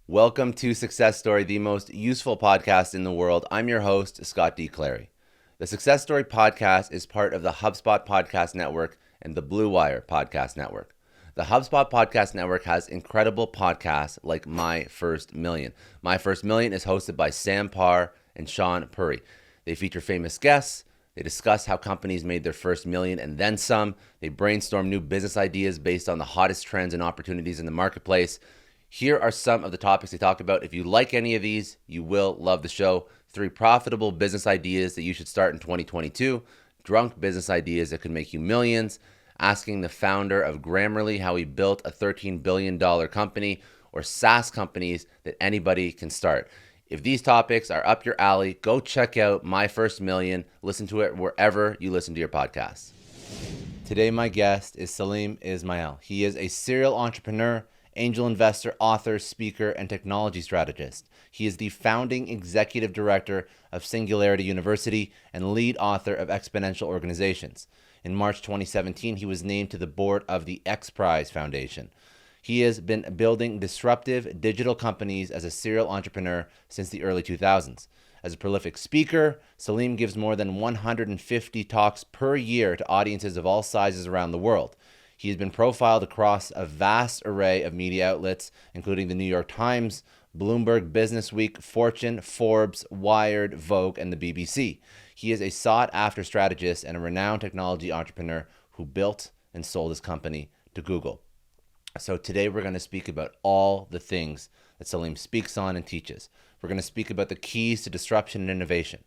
Welcome to Success Story, the most useful podcast in the world. I'm your host, Scott D. Clary. The Success Story podcast is part of the HubSpot Podcast Network and the Blue Wire Podcast Network. The HubSpot Podcast Network has incredible podcasts like My First Million. My First Million is hosted by Sam Parr and Sean Puri. They feature famous guests. They discuss how companies made their first million and then some. They brainstorm new business ideas based on the hottest trends and opportunities in the marketplace. Here are some of the topics they talk about. If you like any of these, you will love the show. 3 profitable business ideas that you should start in 2022. Drunk business ideas that could make you millions. Asking the founder of Grammarly how he built a $13 billion company, or SaaS companies that anybody can start. If these topics are up your alley, go check out My First Million. Listen to it wherever you listen to your podcasts. Today, my guest is Salim Ismail. He is a serial entrepreneur, angel investor, author, speaker, and technology strategist. He is the founding executive director of Singularity University and lead author of Exponential Organizations. In March 2017, he was named to the board of the XPRIZE Foundation. He has been building disruptive digital companies as a serial entrepreneur since the early 2000s. As a prolific speaker, Salim gives more than 150 talks per year to audiences of all sizes around the world. He has been profiled across a vast array of media outlets, including the New York Times, Bloomberg BusinessWeek, Fortune, Forbes, Wired, Vogue, and the BBC. He is a sought-after strategist and a renowned technology entrepreneur who built and sold his company to Google. So today we're going to speak about all the things that Salim speaks on and teaches. We're going to speak about the keys to disruption and innovation.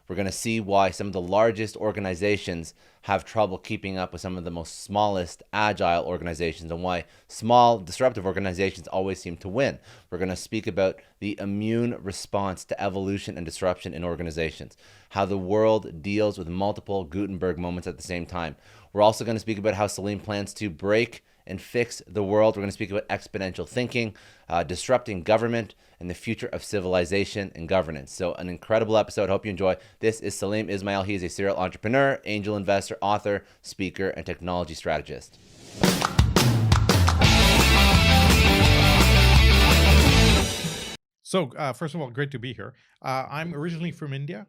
We're going to see why some of the largest organizations have trouble keeping up with some of the most smallest agile organizations, and why small disruptive organizations always seem to win. We're going to speak about the immune response to evolution and disruption in organizations, how the world deals with multiple Gutenberg moments at the same time. We're also going to speak about how Salim plans to break and fix the world. We're going to speak about exponential thinking, disrupting government, and the future of civilization and governance. So an incredible episode. Hope you enjoy. This is Salim Ismail. He is a serial entrepreneur, angel investor, author, speaker, and technology strategist. So, first of all, great to be here. I'm originally from India,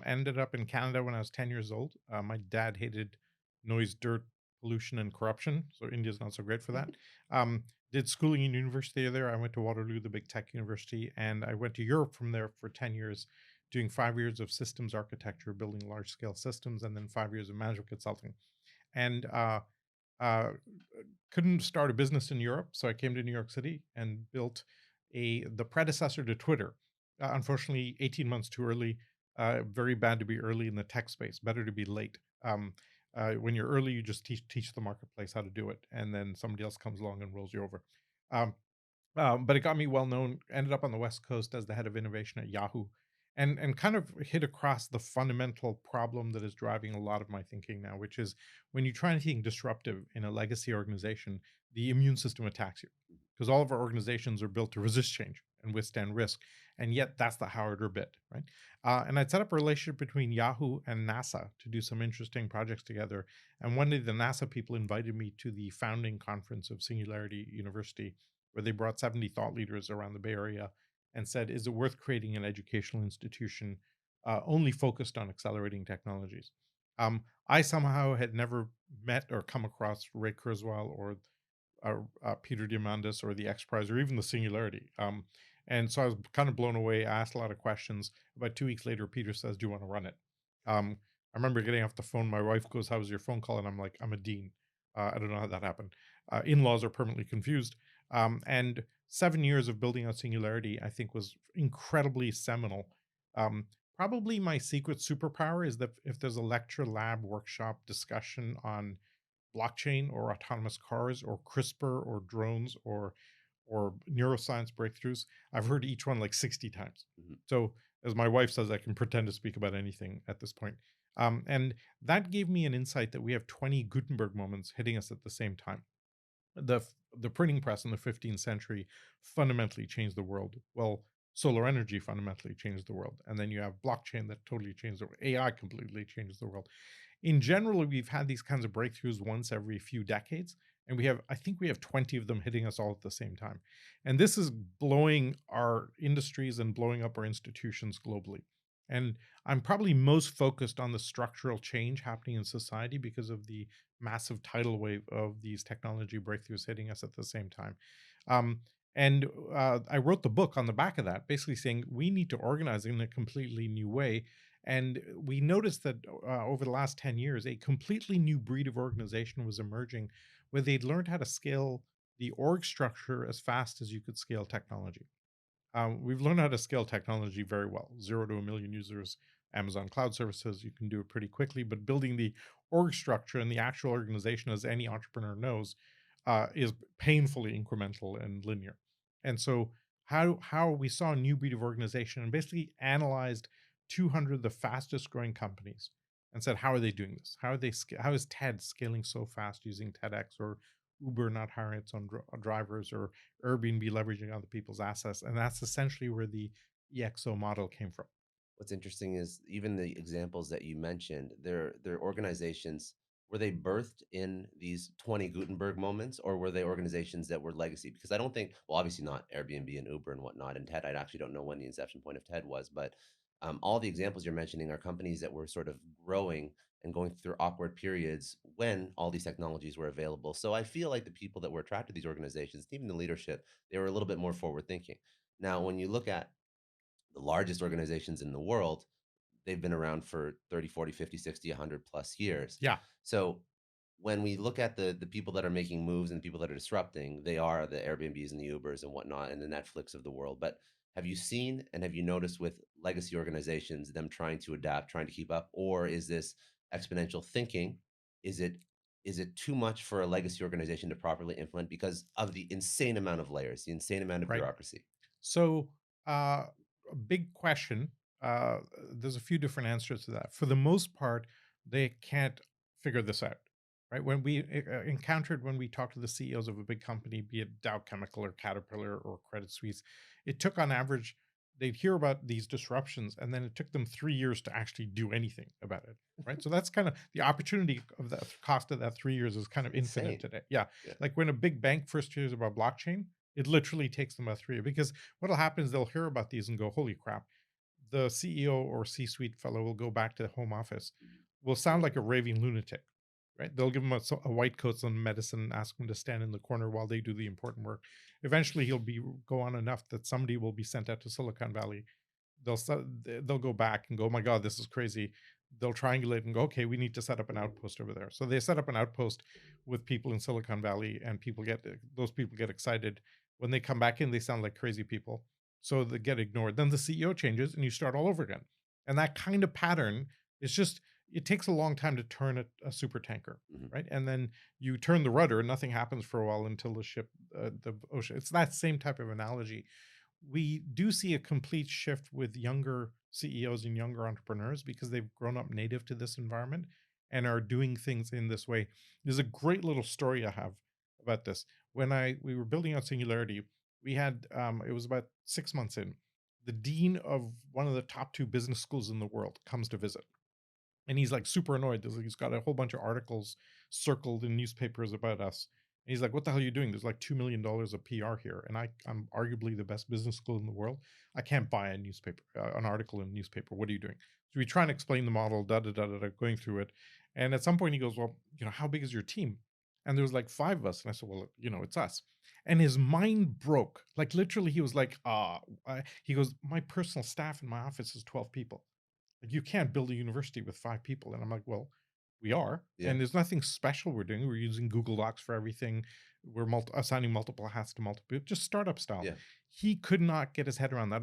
ended up in Canada when I was 10 years old. My dad hated noise, dirt, pollution, and corruption, so India's not so great for that. Did schooling in university there. I went to Waterloo, the big tech university, and I went to Europe from there for 10 years, doing 5 years of systems architecture, building large-scale systems, and then 5 years of management consulting. And uh, couldn't start a business in Europe, so I came to New York City and built the predecessor to Twitter. Unfortunately, 18 months too early. Very bad to be early in the tech space. Better to be late. When you're early, you just teach the marketplace how to do it, and then somebody else comes along and rolls you over. Um, but it got me well known. Ended up on the West Coast as the head of innovation at Yahoo, and kind of hit across the fundamental problem that is driving a lot of my thinking now, which is when you try anything disruptive in a legacy organization, the immune system attacks you because all of our organizations are built to resist change and withstand risk, and yet that's the harder bit, right? And I'd set up a relationship between Yahoo and NASA to do some interesting projects together. And one day, the NASA people invited me to the founding conference of Singularity University, where they brought 70 thought leaders around the Bay Area and said, is it worth creating an educational institution only focused on accelerating technologies? I somehow had never met or come across Ray Kurzweil or Peter Diamandis or the X Prize or even the Singularity. And so I was kind of blown away. I asked a lot of questions. About 2 weeks later, Peter says, do you want to run it? I remember getting off the phone. My wife goes, how was your phone call? And I'm like, I'm a dean. I don't know how that happened. In-laws are permanently confused. And 7 years of building out Singularity, I think, was incredibly seminal. Probably my secret superpower is that if there's a lecture, lab, workshop, discussion on blockchain or autonomous cars or CRISPR or drones or neuroscience breakthroughs, I've heard each one like 60 times. Mhm. So as my wife says, I can pretend to speak about anything at this point. And that gave me an insight that we have 20 Gutenberg moments hitting us at the same time. The printing press in the 15th century fundamentally changed the world. Well, solar energy fundamentally changed the world. And then you have blockchain that totally changed the world. AI completely changes the world. In general, we've had these kinds of breakthroughs once every few decades. And I think we have 20 of them hitting us all at the same time. And this is blowing our industries and blowing up our institutions globally. And I'm probably most focused on the structural change happening in society because of the massive tidal wave of these technology breakthroughs hitting us at the same time. Um, and I wrote the book on the back of that, basically saying we need to organize in a completely new way. And we noticed that over the last 10 years, a completely new breed of organization was emerging where they'd learned how to scale the org structure as fast as you could scale technology. We've learned how to scale technology very well. 0 to 1 million users, Amazon Cloud Services, you can do it pretty quickly. But building the org structure and the actual organization, as any entrepreneur knows, is painfully incremental and linear. And so, how we saw a new breed of organization and basically analyzed 200 of the fastest growing companies and said, how are they doing this? How is TED scaling so fast using TEDx, or Uber not hiring its own drivers, or Airbnb leveraging other people's assets? And that's essentially where the EXO model came from. What's interesting is even the examples that you mentioned, they're organizations. Were they birthed in these 20 Gutenberg moments, or were they organizations that were legacy? Because I don't think, well, obviously not Airbnb and Uber and whatnot, and TED. I actually don't know when the inception point of TED was, but all the examples you're mentioning are companies that were sort of growing and going through awkward periods when all these technologies were available. So I feel like the people that were attracted to these organizations, even the leadership, they were a little bit more forward thinking. Now, when you look at the largest organizations in the world, they've been around for 30, 40, 50, 60, 100 plus years. Yeah. So when we look at the people that are making moves and the people that are disrupting, they are the Airbnbs and the Ubers and whatnot and the Netflix of the world. But have you seen and have you noticed with legacy organizations them trying to adapt, trying to keep up, or is this exponential thinking? Is it is it too much for a legacy organization to properly implement because of the insane amount of layers, the insane amount of Right. bureaucracy? So, a big question. Uh, there's a few different answers to that. For the most part, they can't figure this out, right? When we encountered, when we talked to the CEOs of a big company, be it Dow Chemical or Caterpillar or Credit Suisse, it took on average, they'd hear about these disruptions, and then it took them 3 years to actually do anything about it, right? So that's kind of the opportunity of the cost of that 3 years is kind of infinite Insane. today. Yeah, Yeah. like when a big bank first hears about blockchain, it literally takes them about 3 years because what'll happen is they'll hear about these and go, "Holy crap!" The CEO or C-suite fellow will go back to the home office, will sound like a raving lunatic, right? They'll give him a white coat, some medicine, and ask him to stand in the corner while they do the important work. Eventually, he'll be go on enough that somebody will be sent out to Silicon Valley. They'll go back and go, "Oh my God, this is crazy." They'll triangulate and go, "Okay, we need to set up an outpost over there." So they set up an outpost with people in Silicon Valley, and those people get excited. When they come back in, they sound like crazy people, so they get ignored. Then the CEO changes, and you start all over again. And that kind of pattern is just it takes a long time to turn a super tanker, Mhm. right? And then you turn the rudder, and nothing happens for a while until the ocean. It's that same type of analogy. We do see a complete shift with younger CEOs and younger entrepreneurs because they've grown up native to this environment and are doing things in this way. There's a great little story I have about this. When we were building out Singularity, we had it was about 6 months in. The dean of one of the top two business schools in the world comes to visit, and he's like super annoyed. He's got a whole bunch of articles circled in newspapers about us. And he's like, "What the hell are you doing? There's like $2 million of PR here, and I'm arguably the best business school in the world. I can't buy a newspaper, an article in a newspaper. What are you doing?" So we try and explain the model, da da da da, da going through it. And at some point, he goes, "Well, how big is your team?" And there was like five of us, and I said, "Well, it's us." And his mind broke. Like literally, he was like, he goes, "My personal staff in my office is 12 people. Like, you can't build a university with 5 people." And I'm like, "Well, we are, Yeah. and there's nothing special we're doing. We're using Google Docs for everything. We're assigning multiple hats to multiple, just startup style." Yeah. He could not get his head around that.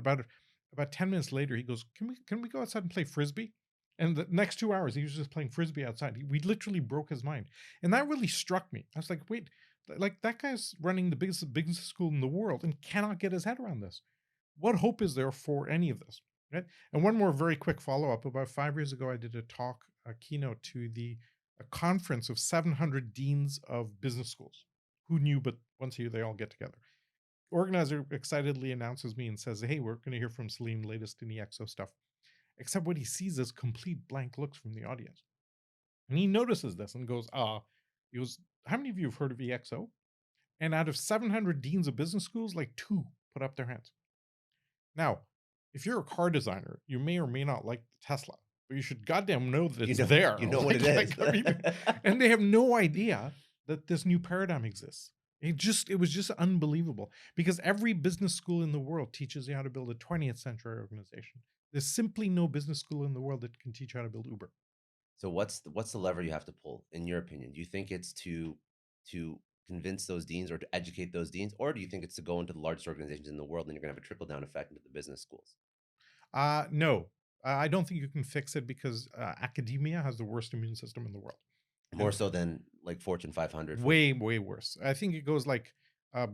About 10 minutes later, he goes, "Can we go outside and play frisbee?" And the next 2 hours, he was just playing frisbee outside. We literally broke his mind, and that really struck me. I was like, "Wait, like that guy's running the biggest business school in the world and cannot get his head around this. What hope is there for any of this?" Right? And one more very quick follow up. About 5 years ago, I did a keynote to a conference of 700 deans of business schools. Who knew? But once a year, they all get together. Organizer excitedly announces me and says, "Hey, we're going to hear from Salim, latest in the EXO stuff." Except what he sees is complete blank looks from the audience. And he notices this and goes, he goes, how many of you have heard of EXO? And out of 700 deans of business schools, like two put up their hands. Now, if you're a car designer, you may or may not like the Tesla, but you should goddamn know that You it's know, there. you know what it is. I mean, and they have no idea that this new paradigm exists. It was just unbelievable because every business school in the world teaches you how to build a 20th century organization. There's simply no business school in the world that can teach you how to build Uber. So what's the lever you have to pull, in your opinion? Do you think it's to convince those deans or to educate those deans, or do you think it's to go into the largest organizations in the world and you're gonna have a trickle down effect into the business schools? No, I don't think you can fix it because academia has the worst immune system in the world. More And so than like Fortune 500, way, way worse. I think it goes like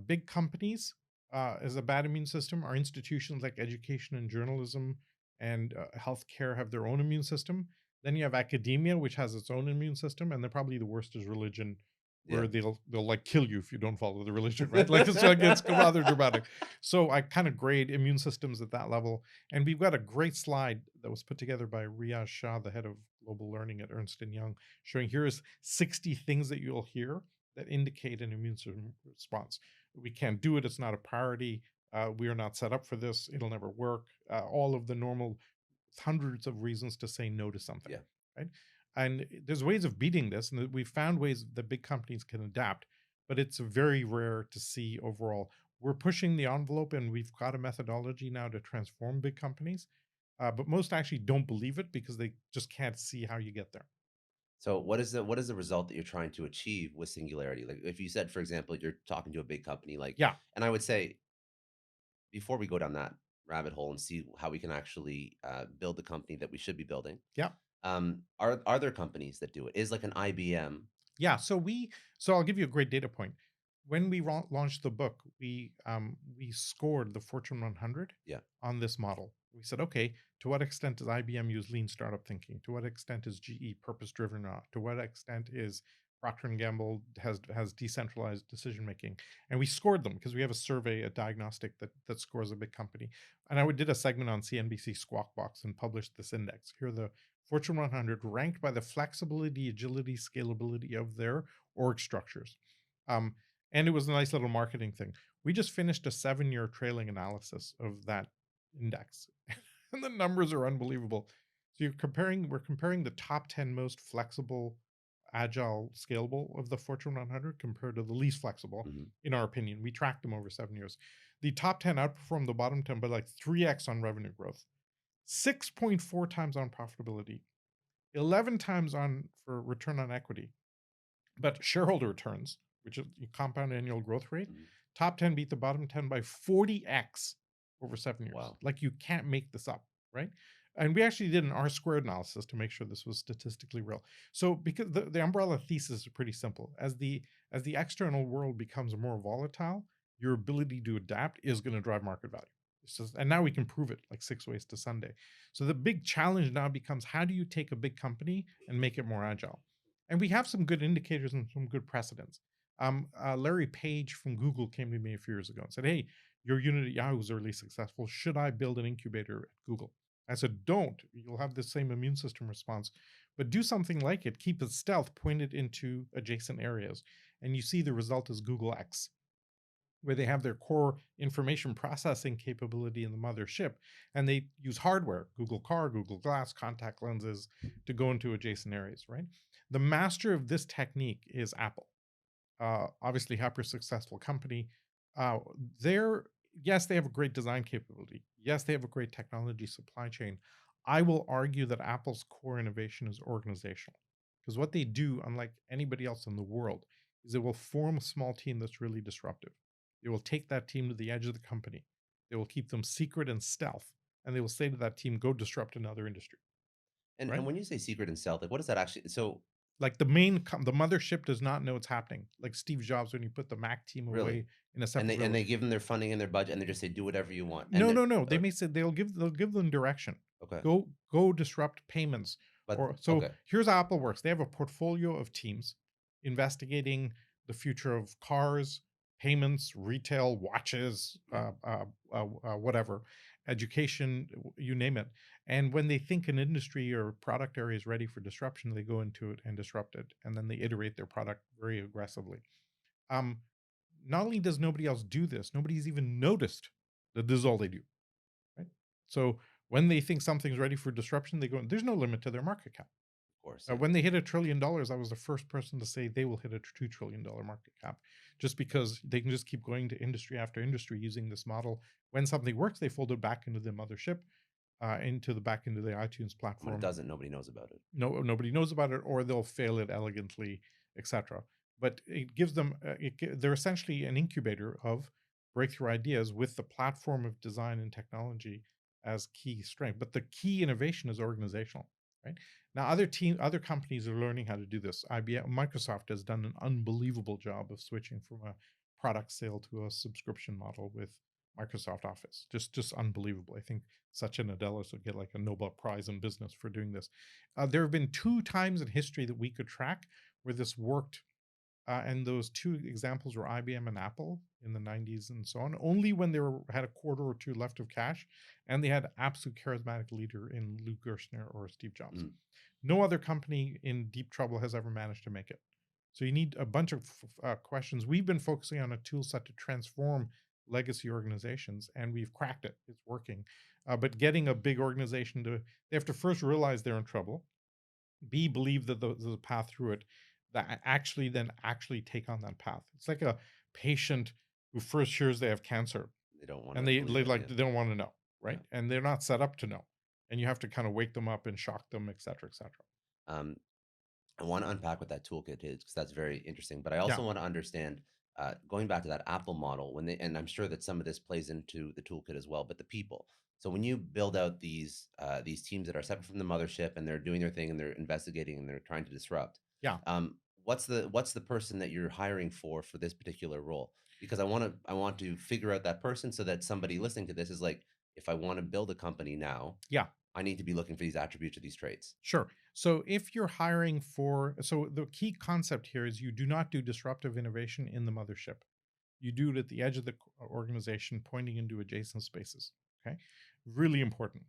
big companies as a bad immune system. Our institutions like education and journalism and healthcare have their own immune system. Then you have academia, which has its own immune system, and then probably the worst is religion, Yeah. where they'll like kill you if you don't follow the religion, right? Like it's rather dramatic. So I kind of grade immune systems at that level, and we've got a great slide that was put together by Riaz Shah, the head of global learning at Ernst and Young, showing here's 60 things that you'll hear that indicate an immune system response. We can't do it. It's not a priority. We are not set up for this. It'll never work. All of the normal hundreds of reasons to say no to something, Yeah. right? And there's ways of beating this, and we've found ways that big companies can adapt, but it's very rare to see overall. We're pushing the envelope, and we've got a methodology now to transform big companies. But most actually don't believe it because they just can't see how you get there. So what is the result that you're trying to achieve with Singularity? Like if you said, for example, you're talking to a big company, like, Yeah, and I would say before we go down that rabbit hole and see how we can actually build the company that we should be building, yeah. are there companies that do it? Is like an IBM? Yeah, so I'll give you a great data point. When we launched the book, we scored the Fortune 100 Yeah. on this model. We said, okay, to what extent does IBM use lean startup thinking? To what extent is GE purpose driven or not? To what extent is Procter and Gamble has decentralized decision making? And we scored them because we have a survey, a diagnostic that scores a big company. And I did a segment on CNBC Squawk Box and published this index. Here are the Fortune 100 ranked by the flexibility, agility, scalability of their org structures. Um, and it was a nice little marketing thing. We just finished a 7-year trailing analysis of that index, and the numbers are unbelievable. So we're comparing the top 10 most flexible, agile, scalable of the Fortune 100 compared to the least flexible, Mhm. in our opinion. We tracked them over 7 years. The top 10 outperformed the bottom 10 by like 3x on revenue growth, 6.4 times on profitability, 11 times on for return on equity. But shareholder returns, which is the compound annual growth rate, Mhm. top 10 beat the bottom 10 by 40x over 7 years. Wow. Like you can't make this up, right? And we actually did an R squared analysis to make sure this was statistically real. So because the umbrella thesis is pretty simple. As the external world becomes more volatile, your ability to adapt is going to drive market value. And now we can prove it like 6 ways to Sunday. So the big challenge now becomes how do you take a big company and make it more agile? And we have some good indicators and some good precedents. Larry Page from Google came to me a few years ago and said, "Hey, your unit at Yahoo is really successful. Should I build an incubator at Google?" I said, "Don't. You'll have the same immune system response, but do something like it. Keep it stealth, point it into adjacent areas, and you see the result is Google X, where they have their core information processing capability in the mothership, and they use hardware, Google Car, Google Glass, contact lenses, to go into adjacent areas, right? The master of this technique is Apple. Obviously, hyper successful company. Uh, they're Yes, they have a great design capability. Yes, they have a great technology supply chain. I will argue that Apple's core innovation is organizational, because what they do, unlike anybody else in the world, is they will form a small team that's really disruptive. They will take that team to the edge of the company. They will keep them secret and stealth, and they will say to that team, "Go disrupt another industry." And Right? when you say secret and stealth, like what does that actually? So Like the mothership does not know it's happening. Like Steve Jobs when he put the Mac team really, away in a and separate they room. give them their funding and their budget, and they just say do whatever you want, and No, then no, no. They may say they'll give them direction. okay, Go disrupt payments. but Or so okay, here's how Apple works. They have a portfolio of teams investigating the future of cars, payments, retail, watches, Yeah. whatever, education, you name it. And when they think an industry or product area is ready for disruption, they go into it and disrupt it, and then they iterate their product very aggressively. Um, Not only does nobody else do this, nobody's even noticed that this is all they do, right? So when they think something's ready for disruption, they go, there's no limit to their market cap. Of course. Yeah. When they hit $1 trillion, I was the first person to say they will hit a $2 trillion market cap, just because they can just keep going to industry after industry using this model. When something works, they fold it back into the mothership, back into the iTunes When it platform. doesn't, nobody knows about it. Nobody knows about it, or they'll fail it elegantly, etc. But it gives them they're essentially an incubator of breakthrough ideas with the platform of design and technology as key strength. But the key innovation is organizational, right? Now other companies are learning how to do this. Microsoft has done an unbelievable job of switching from a product sale to a subscription model with Microsoft Office. Just unbelievable. I think Satya Nadella will get like a Nobel Prize in business for doing this. There have been two times in history that we could track where this worked, and those two examples were IBM and Apple in the 90s and so on. Only when had a quarter or two left of cash, and they had absolute charismatic leader in Lou Gerstner or Steve Jobs. Mm. No other company in deep trouble has ever managed to make it. So you need a bunch of questions. We've been focusing on a tool set to transform legacy organizations, and we've cracked it. It's working. But getting a big organization they have to first realize they're in trouble, B, believe that there's a path through it, that actually take on that path. It's like a patient who first hears they have cancer, They don't want and to believe it. Yeah. they don't want to know, right? Yeah. And they're not set up to know, and you have to kind of wake them up and shock them, et cetera, et cetera. Um, I want to unpack what that toolkit is because that's very interesting. But I Yeah. also want to understand, going back to that Apple model, and I'm sure that some of this plays into the toolkit as well. But the people. So when you build out these teams that are separate from the mothership and they're doing their thing and they're investigating and they're trying to disrupt, Yeah. what's the person that you're hiring for this particular role? Because I want to figure out that person so that somebody listening to this is like, if I want to build a company now, Yeah. I need to be looking for these attributes or these traits. Sure. So if you're hiring so the key concept here is you do not do disruptive innovation in the mothership. You do it at the edge of the organization, pointing into adjacent spaces. Okay. Really important.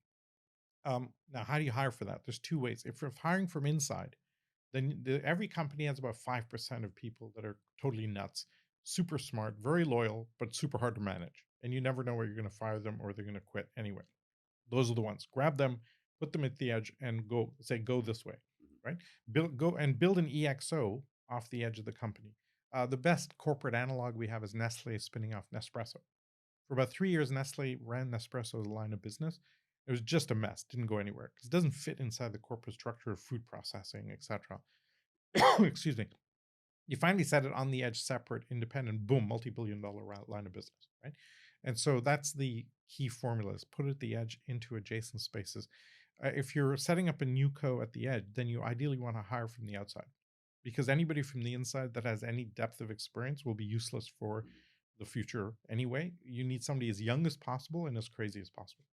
Now, how do you hire for that? There's two ways. If you're hiring from inside, then every company has about 5% of people that are totally nuts, super smart, very loyal, but super hard to manage. And you never know where you're going to fire them or they're going to quit anyway. Those are the ones. Grab them, put them at the edge, and go this way, right? Build an EXO off the edge of the company. The best corporate analog we have is Nestle spinning off Nespresso. For about 3 years, Nestle ran Nespresso as a line of business. It was just a mess, didn't go anywhere because it doesn't fit inside the corporate structure of food processing, etc. Excuse me. You finally set it on the edge, separate, independent, boom, multi-billion-dollar line of business, right? And so that's the key formula: is put it at the edge into adjacent spaces. If you're setting up a new co at the edge, then you ideally want to hire from the outside, because anybody from the inside that has any depth of experience will be useless for the future anyway. You need somebody as young as possible and as crazy as possible.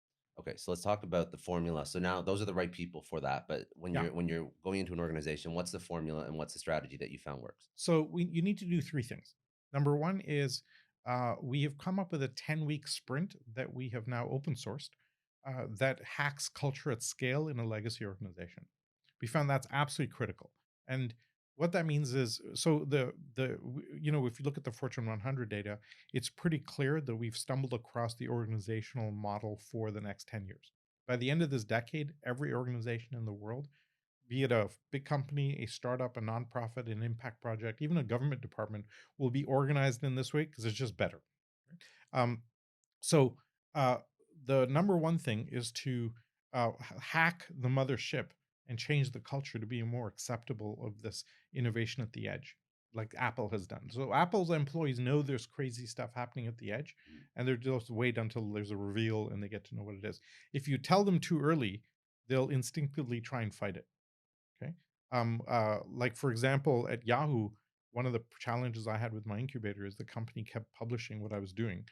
Okay, so let's talk about the formula. So now those are the right people for that. But Yeah. when you're going into an organization, what's the formula and what's the strategy that you found works? So you need to do three things. Number one is we have come up with a 10-week sprint that we have now open sourced that hacks culture at scale in a legacy organization. We found that's absolutely critical. And what that means is, so if you look at the Fortune 100 data, it's pretty clear that we've stumbled across the organizational model for the next 10 years. By the end of this decade, every organization in the world, be it a big company, a startup, a nonprofit, an impact project, even a government department, will be organized in this way because it's just better. Um, so the number one thing is to hack the mothership and change the culture to be more acceptable of this innovation at the edge, like Apple has done. So Apple's employees know there's crazy stuff happening at the edge, and they're just wait until there's a reveal and they get to know what it is. If you tell them too early, they'll instinctively try and fight it. Okay. Like for example, at Yahoo, one of the challenges I had with my incubator is the company kept publishing what I was doing.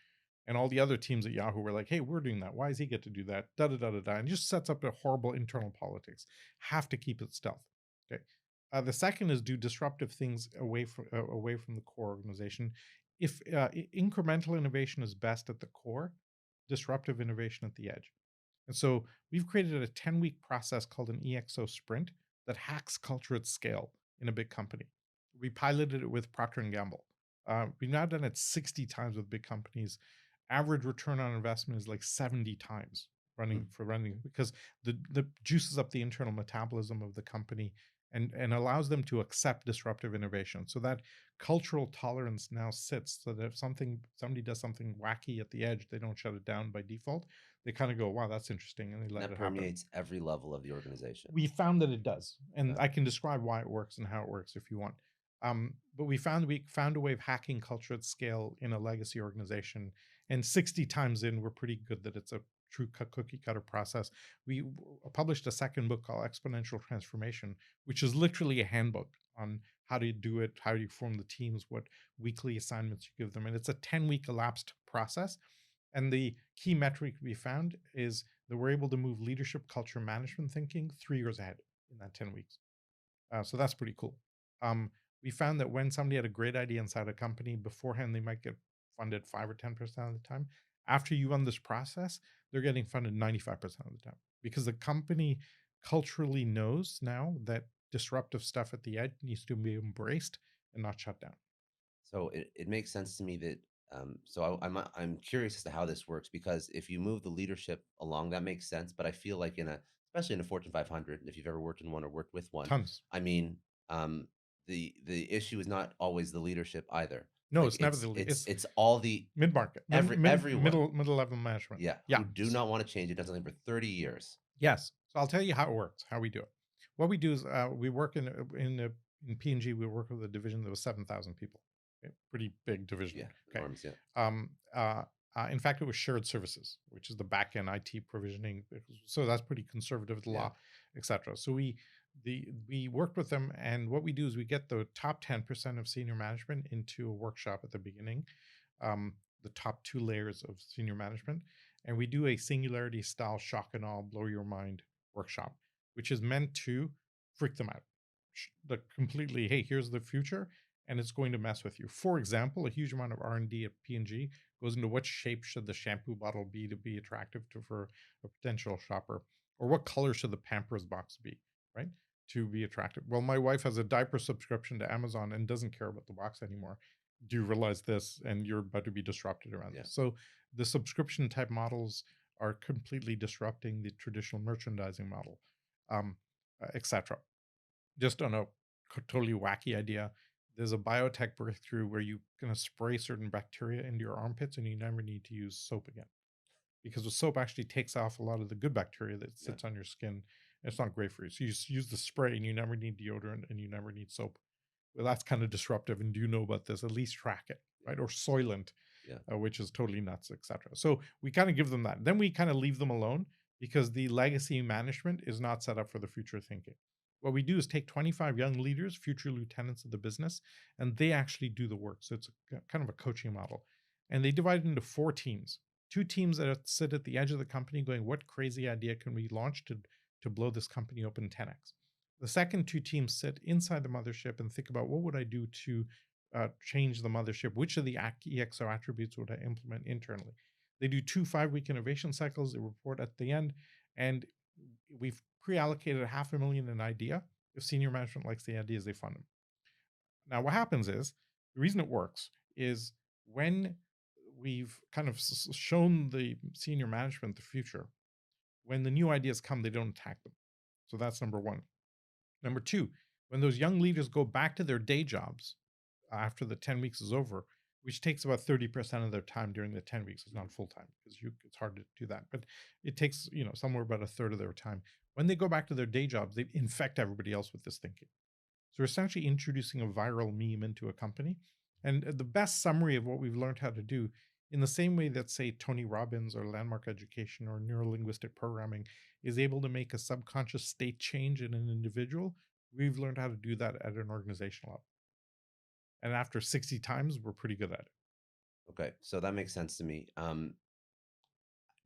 And all the other teams at Yahoo were like, hey, we're doing that. Why does he get to do that? Da da da da da. And it just sets up a horrible internal politics. Have to keep it stealth. Okay. The second is do disruptive things away from the core organization. If incremental innovation is best at the core, disruptive innovation at the edge. And so we've created a 10-week process called an EXO sprint that hacks culture at scale in a big company. We piloted it with Procter and Gamble. We've now done it 60 times with big companies. Average return on investment is like 70 times Mm. running because the juices up the internal metabolism of the company and allows them to accept disruptive innovation. So that cultural tolerance now sits so that if somebody does something wacky at the edge, they don't shut it down by default. They kind of go, wow, that's interesting, and they And let that it happen. permeates every level of the organization. We found that it does, and Okay. I can describe why it works and how it works if you want. But we found a way of hacking culture at scale in a legacy organization, and 60 times in, we're pretty good that it's a true cookie cutter process. We published a second book called Exponential Transformation, which is literally a handbook on how do you do it, how do you form the teams, what weekly assignments you give them, and it's a 10-week elapsed process. And the key metric we found is that we're able to move leadership, culture, management thinking 3 years ahead in that 10 weeks. So that's pretty cool. Um, we found that when somebody had a great idea inside a company beforehand, they might get funded 5 or 10% of the time. After you run this process, they're getting funded 95% of the time because the company culturally knows now that disruptive stuff at the edge needs to be embraced and not shut down. So it makes sense to me that I'm curious as to how this works because if you move the leadership along, that makes sense. But I feel like especially in a Fortune 500, if you've ever worked in one or worked with one, Tons. I mean, the issue is not always the leadership either. No, Like it's never the lead. It's it's all the mid market, everyone, middle level management. yeah, Yeah. who do not want to change. It done something for 30 years. Yes. So I'll tell you how it works, how we do it. What we do is we work in P&G. We work with a division that was 7,000 people. Okay? Pretty big division. Yeah, Okay. enormous. Yeah, Um, uh, in fact, it was shared services, which is the back end IT provisioning. So that's pretty conservative yeah. law, etc. So we worked with them, and what we do is we get the top 10% of senior management into a workshop at the beginning, the top two layers of senior management. And we do a singularity style shock and all, blow your mind workshop, which is meant to freak them out. The completely, hey, here's the future, and it's going to mess with you. For example, a huge amount of R&D at P&G goes into what shape should the shampoo bottle be to be attractive for a potential shopper, or what color should the Pampers box be, right? To be attractive. Well, my wife has a diaper subscription to Amazon and doesn't care about the box anymore. Do you realize this? And you're about to be disrupted around Yeah. this. So the subscription type models are completely disrupting the traditional merchandising model, etc. Just on a totally wacky idea, there's a biotech breakthrough where you can spray certain bacteria into your armpits and you never need to use soap again because the soap actually takes off a lot of the good bacteria that Yeah. sits on your skin. It's not great for you. So you just use the spray and you never need deodorant and you never need soap. Well, that's kind of disruptive. And do you know about this? At least track it, right? Or Soylent, Yeah. which is totally nuts, etc. So we kind of give them that. Then we kind of leave them alone because the legacy management is not set up for the future thinking. What we do is take 25 young leaders, future lieutenants of the business, and they actually do the work. So it's kind of a coaching model. And they divide it into 4 teams. 2 teams that sit at the edge of the company going, what crazy idea can we launch to blow this company open 10x? The second 2 teams sit inside the mothership and think about what would I do to change the mothership? Which of the EXO attributes would I implement internally? They do 2 5-week innovation cycles. They report at the end, and we've pre-allocated 500,000 an idea. If senior management likes the ideas, they fund them. Now, what happens is the reason it works is when we've kind of shown the senior management the future, when the new ideas come, they don't attack them. So that's number one. Number two, when those young leaders go back to their day jobs after the 10 weeks is over, which takes about 30% of their time during the 10 weeks, it's not full time because it's hard to do that, but it takes, somewhere about a third of their time. When they go back to their day jobs, they infect everybody else with this thinking. So we're essentially introducing a viral meme into a company. And the best summary of what we've learned how to do, in the same way that, say, Tony Robbins or Landmark Education or neurolinguistic programming is able to make a subconscious state change in an individual, we've learned how to do that at an organizational level. And after 60 times, we're pretty good at it. Okay, so that makes sense to me.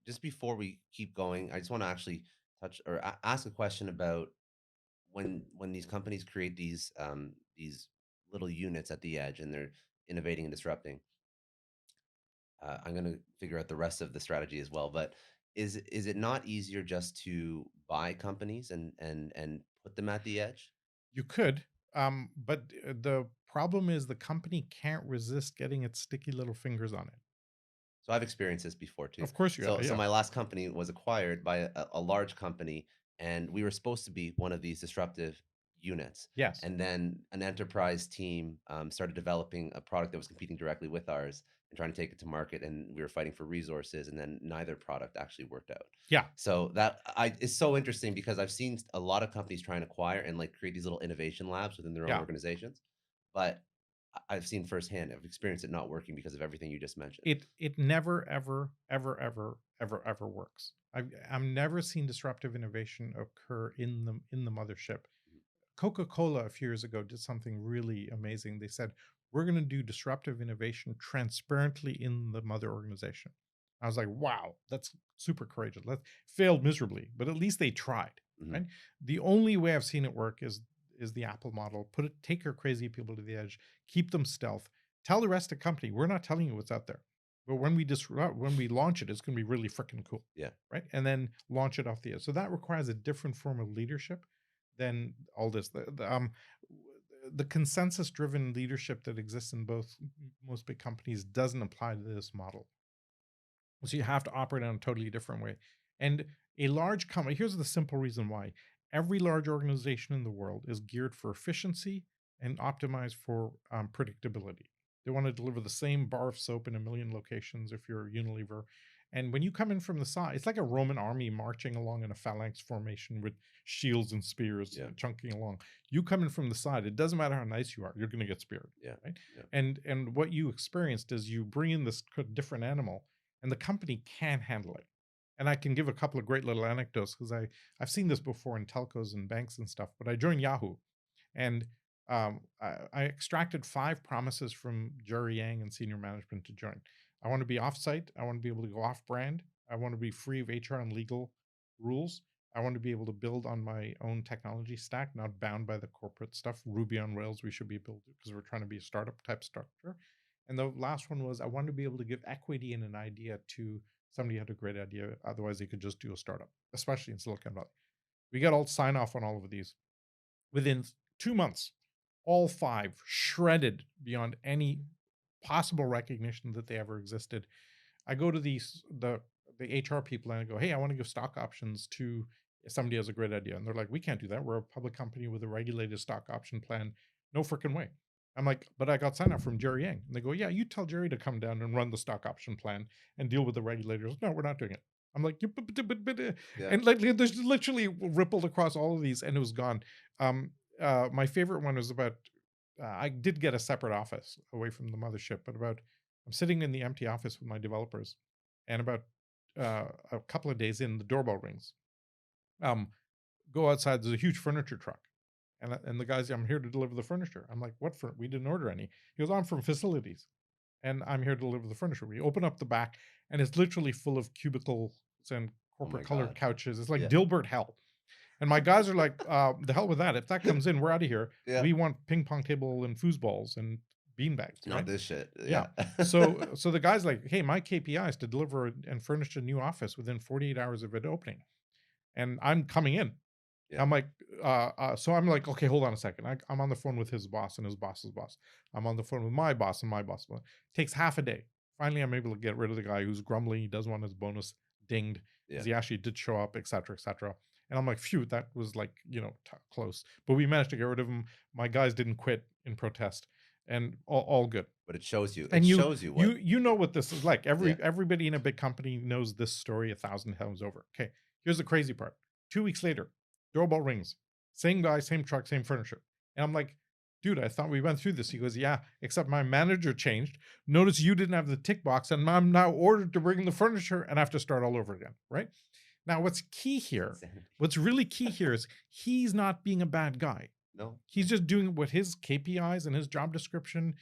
Just before we keep going, I just want to actually touch or ask a question about when these companies create these little units at the edge and they're innovating and disrupting. I'm going to figure out the rest of the strategy as well. But is it not easier just to buy companies and put them at the edge? You could, but the problem is the company can't resist getting its sticky little fingers on it. So I've experienced this before too. Of course you have, So yeah. my last company was acquired by a large company, and we were supposed to be one of these disruptive units. Yes. And then an enterprise team started developing a product that was competing directly with ours and trying to take it to market. And we were fighting for resources, and then neither product actually worked out. Yeah. So that I is so interesting because I've seen a lot of companies try and acquire and like create these little innovation labs within their own Yeah. organizations, but I've seen firsthand, I've experienced it not working because of everything you just mentioned. It never, ever, ever, ever, ever, ever works. I've never seen disruptive innovation occur in the mothership. Coca-Cola a few years ago did something really amazing. They said, we're going to do disruptive innovation transparently in the mother organization. I was like, wow, that's super courageous. Let failed miserably, but at least they tried, Mhm. right? The only way I've seen it work is the Apple model. Take your crazy people to the edge, keep them stealth. Tell the rest of the company, we're not telling you what's out there. But when we launch it, it's going to be really freaking cool, Yeah. right? And then launch it off the edge. So that requires a different form of leadership than all this. The consensus driven leadership that exists in both most big companies doesn't apply to this model. So you have to operate on a totally different way. And a large company, here's the simple reason why every large organization in the world is geared for efficiency and optimized for predictability. They want to deliver the same bar of soap in a million locations if you're Unilever. And when you come in from the side, it's like a Roman army marching along in a phalanx formation with shields and spears Yeah. chunking along. You come in from the side, it doesn't matter how nice you are, you're going to get speared. Yeah. Right. Yeah. And what you experienced is you bring in this different animal and the company can handle it. And I can give a couple of great little anecdotes because I've seen this before in telcos and banks and stuff. But I joined Yahoo, and I extracted 5 promises from Jerry Yang and senior management to join. I want to be offsite. I want to be able to go off brand. I want to be free of HR and legal rules. I want to be able to build on my own technology stack, not bound by the corporate stuff. Ruby on Rails, we should be building because we're trying to be a startup type structure. And the last one was I want to be able to give equity in an idea to somebody who had a great idea. Otherwise, they could just do a startup, especially in Silicon Valley. We got all sign off on all of these. Within 2 months, all 5 shredded beyond any possible recognition that they ever existed. I go to the HR people and I go, hey, I want to give stock options to somebody who has a great idea. And they're like, we can't do that. We're a public company with a regulated stock option plan. No freaking way. I'm like, but I got sign off from Jerry Yang. And they go, yeah, you tell Jerry to come down and run the stock option plan and deal with the regulators. No, we're not doing it. I'm like, "Yeah, Yeah. and like there's literally rippled across all of these and it was gone. Um, my favorite one was about, I did get a separate office away from the mothership, but about, I'm sitting in the empty office with my developers and about a couple of days in, the doorbell rings. Um, Go outside. There's a huge furniture truck, and the guy's, I'm here to deliver the furniture. I'm like, what for? We didn't order any. He goes, I'm from facilities, and I'm here to deliver the furniture. We open up the back, and it's literally full of cubicles and Oh my corporate colored God. couches. It's like Yeah. Dilbert hell. And my guys are like, the hell with that. If that comes in, we're out of here. Yeah. We want ping pong table and foosballs and beanbags, Not right? this shit. Yeah. Yeah. So the guy's like, hey, my KPI is to deliver and furnish a new office within 48 hours of it opening. And I'm coming in. Yeah. I'm like, so I'm like, okay, hold on a second. I'm on the phone with his boss and his boss's boss. I'm on the phone with my boss and my boss. It takes half a day. Finally, I'm able to get rid of the guy who's grumbling. He doesn't want his bonus dinged Yeah. because he actually did show up, et cetera, et cetera. And I'm like, phew, that was like, close. But we managed to get rid of him. My guys didn't quit in protest, and all good. But it shows you. It And shows you what. you know what this is like. Yeah. Everybody in a big company knows this story 1,000 times over. Okay, here's the crazy part. 2 weeks later, doorbell rings. Same guy, same truck, same furniture. And I'm like, dude, I thought we went through this. He goes, yeah, except my manager changed. Notice you didn't have the tick box, and I'm now ordered to bring the furniture, and I have to start all over again. Right now, what's key here? Insanity. What's really key here is he's not being a bad guy. No. He's just doing what his KPIs and his job description,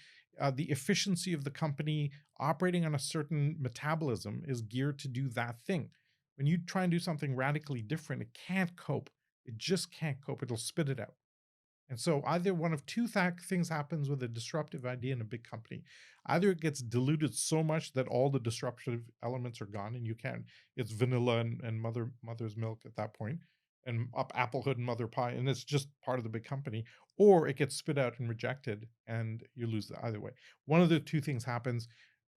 the efficiency of the company operating on a certain metabolism is geared to do that thing. When you try and do something radically different, it can't cope. It just can't cope. It'll spit it out. And so either one of two things happens with a disruptive idea in a big company. Either it gets diluted so much that all the disruptive elements are gone and you can't, it's vanilla and mother's milk at that point, and up applehood and mother pie, and it's just part of the big company, or it gets spit out and rejected and you lose the either way. One of the two things happens.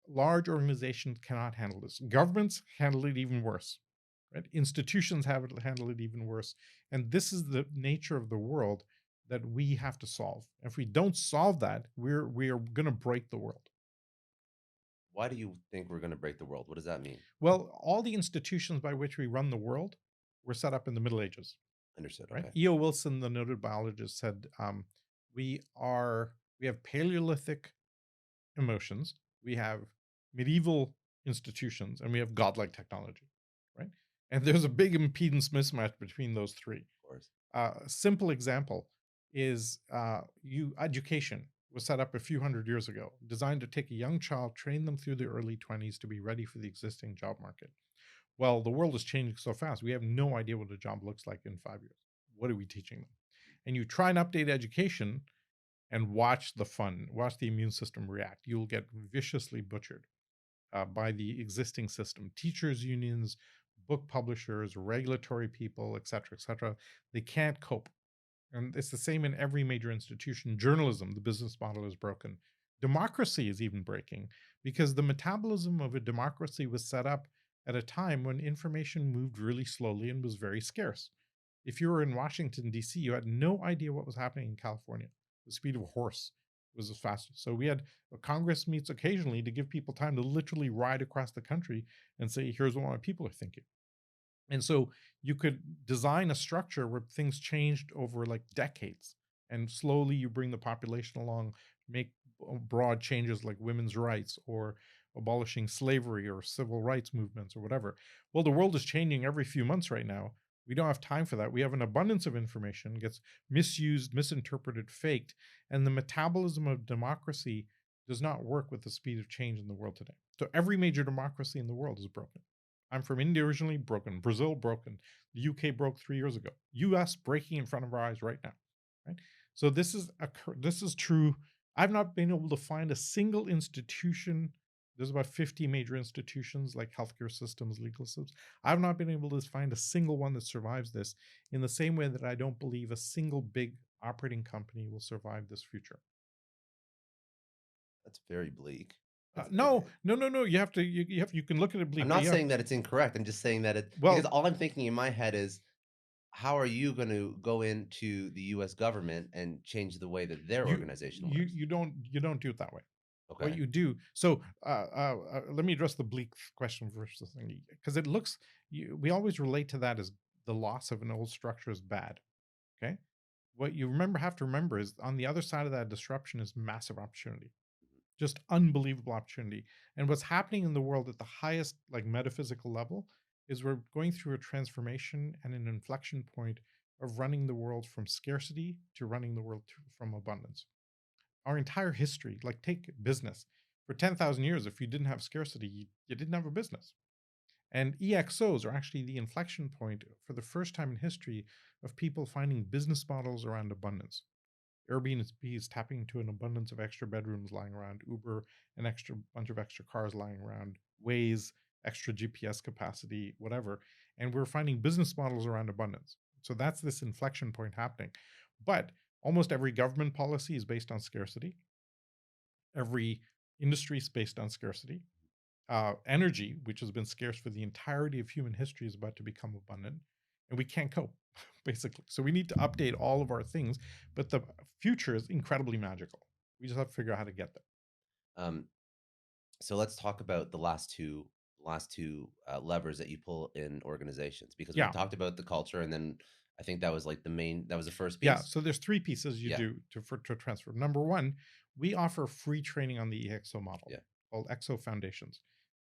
Large organizations cannot handle this. Governments handle it even worse, right? Institutions have it handle it even worse. And this is the nature of the world that we have to solve. If we don't solve that, we are going to break the world. Why do you think we're going to break the world? What does that mean? Well, all the institutions by which we run the world were set up in the Middle Ages, Understood. right? Okay. E.O. Wilson, the noted biologist, said we are we have Paleolithic emotions, we have medieval institutions, and we have godlike technology, right? And there's a big impedance mismatch between those three. Of course. A simple example is you education was set up a few hundred years ago, designed to take a young child, train them through the early 20s to be ready for the existing job market. Well, the world is changing so fast, we have no idea what a job looks like in 5 years. What are we teaching them? And you try and update education and watch the fun, watch the immune system react. You'll get viciously butchered by the existing system. Teachers' unions, book publishers, regulatory people, et cetera, et cetera. They can't cope. And it's the same in every major institution. Journalism, the business model is broken. Democracy is even breaking because the metabolism of a democracy was set up at a time when information moved really slowly and was very scarce. If you were in Washington, D.C., you had no idea what was happening in California. The speed of a horse was as fast. So we had Congress meets occasionally to give people time to literally ride across the country and say, here's what my people are thinking. And so you could design a structure where things changed over like decades, and slowly you bring the population along, make broad changes like women's rights or abolishing slavery or civil rights movements or whatever. Well, the world is changing every few months right now. We don't have time for that. We have an abundance of information, gets misused, misinterpreted, faked, and the metabolism of democracy does not work with the speed of change in the world today. So every major democracy in the world is broken. I'm from India originally, broken. Brazil, broken. The UK broke 3 years ago. US breaking in front of our eyes right now. Right. So this is true. I've not been able to find a single institution. There's about 50 major institutions like healthcare systems, legal systems. I've not been able to find a single one that survives this, in the same way that I don't believe a single big operating company will survive this future. That's very bleak. No, no, no, no. You can look at it I'm bleakly. not Yeah. saying that it's incorrect. I'm just saying that it because Well, all I'm thinking in my head is how are you going to go into the U.S. government and change the way that their you organization works? you don't do it that way. What Okay. you do, so let me address the bleak question versus thing, because it looks, we always relate to that as the loss of an old structure is bad. Okay, what you have to remember is on the other side of that disruption is massive opportunity, just unbelievable opportunity. And what's happening in the world at the highest like metaphysical level is we're going through a transformation and an inflection point of running the world from scarcity to running the world from abundance. Our entire history, like take business, for 10,000 years, if you didn't have scarcity, you didn't have a business. And EXOs are actually the inflection point for the first time in history of people finding business models around abundance. Airbnb is tapping into an abundance of extra bedrooms lying around, Uber, an extra bunch of extra cars lying around, Waze, extra GPS capacity, whatever. And we're finding business models around abundance. So that's this inflection point happening. But almost every government policy is based on scarcity. Every industry is based on scarcity. Energy, which has been scarce for the entirety of human history, is about to become abundant, and we can't cope, basically. So we need to update all of our things, but the future is incredibly magical. We just have to figure out how to get there. Um, so let's talk about the last two levers that you pull in organizations because we Yeah, talked about the culture and then I think that was like that was the first yeah. piece. So there's three pieces you Yeah. do to transfer. Number one, we offer free training on the EXO model Yeah. called EXO Foundations.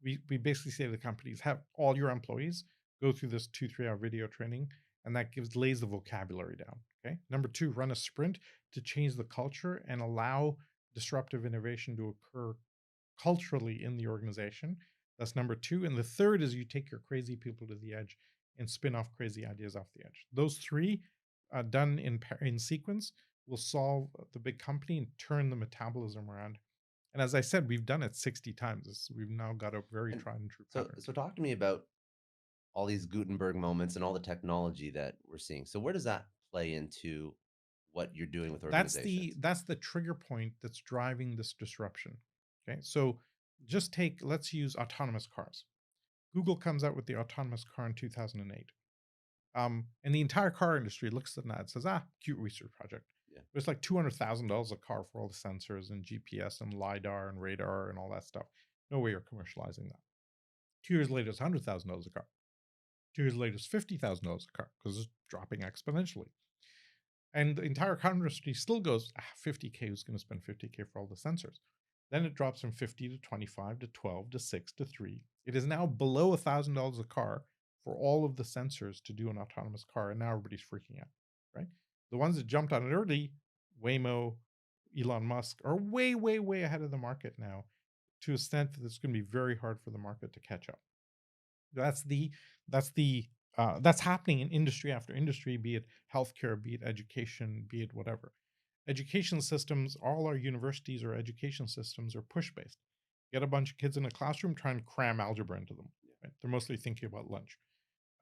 We basically say to the companies, have all your employees go through this 2-3 hour video training, and that lays the vocabulary down. Okay. Number two, run a sprint to change the culture and allow disruptive innovation to occur culturally in the organization. That's number two. And the third is you take your crazy people to the edge and spin off crazy ideas off the edge. Those three done in sequence will solve the big company and turn the metabolism around. And as I said, we've done it 60 times. We've now got a very And tried and true so, pattern. so talk to me about all these Gutenberg moments and all the technology that we're seeing. So where does that play into what you're doing with organizations? That's the trigger point that's driving this disruption. Okay. So let's use autonomous cars. Google comes out with the autonomous car in 2008. And the entire car industry looks at that and says, cute research project. Yeah. It's like $200,000 a car for all the sensors and GPS and LiDAR and radar and all that stuff. No way you're commercializing that. 2 years later, it's $100,000 a car. 2 years later, it's $50,000 a car because it's dropping exponentially. And the entire car industry still goes, 50K, who's going to spend 50K for all the sensors? Then it drops from 50 to 25 to 12 to 6 to 3. It is now below $1,000 a car for all of the sensors to do an autonomous car. And now everybody's freaking out, right? The ones that jumped on it early, Waymo, Elon Musk, are way, way, way ahead of the market now to a extent that it's going to be very hard for the market to catch up. That's the that's the that's happening in industry after industry, be it healthcare, be it education, be it whatever. Education systems, all our universities or education systems are push based. Get a bunch of kids in a classroom, try and cram algebra into them. Right? They're mostly thinking about lunch.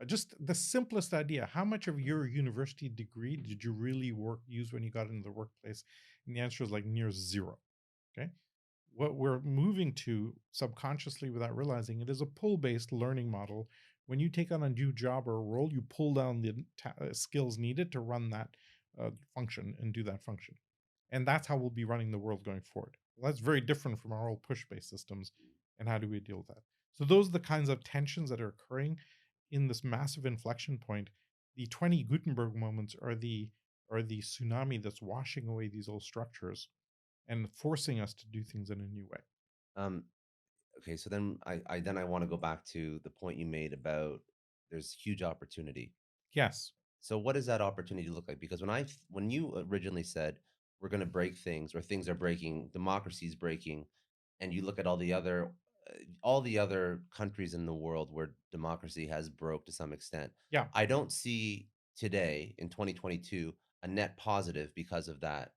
Just the simplest idea. How much of your university degree did you really use when you got into the workplace? And the answer is like near zero. Okay. What we're moving to subconsciously without realizing it is a pull based learning model. When you take on a new job or a role, you pull down the skills needed to run that function and do that function. And that's how we'll be running the world going forward. Well, that's very different from our old push based systems. And how do we deal with that? So, those are the kinds of tensions that are occurring in this massive inflection point. The 20 Gutenberg moments are the tsunami that's washing away these old structures and forcing us to do things in a new way. Um, okay, so then I want to go back to the point you made about there's huge opportunity. Yes. So what does that opportunity look like? Because when you originally said we're going to break things or things are breaking, democracy is breaking, and you look at all the other countries in the world where democracy has broke to some extent, Yeah. I don't see today in 2022 a net positive because of that.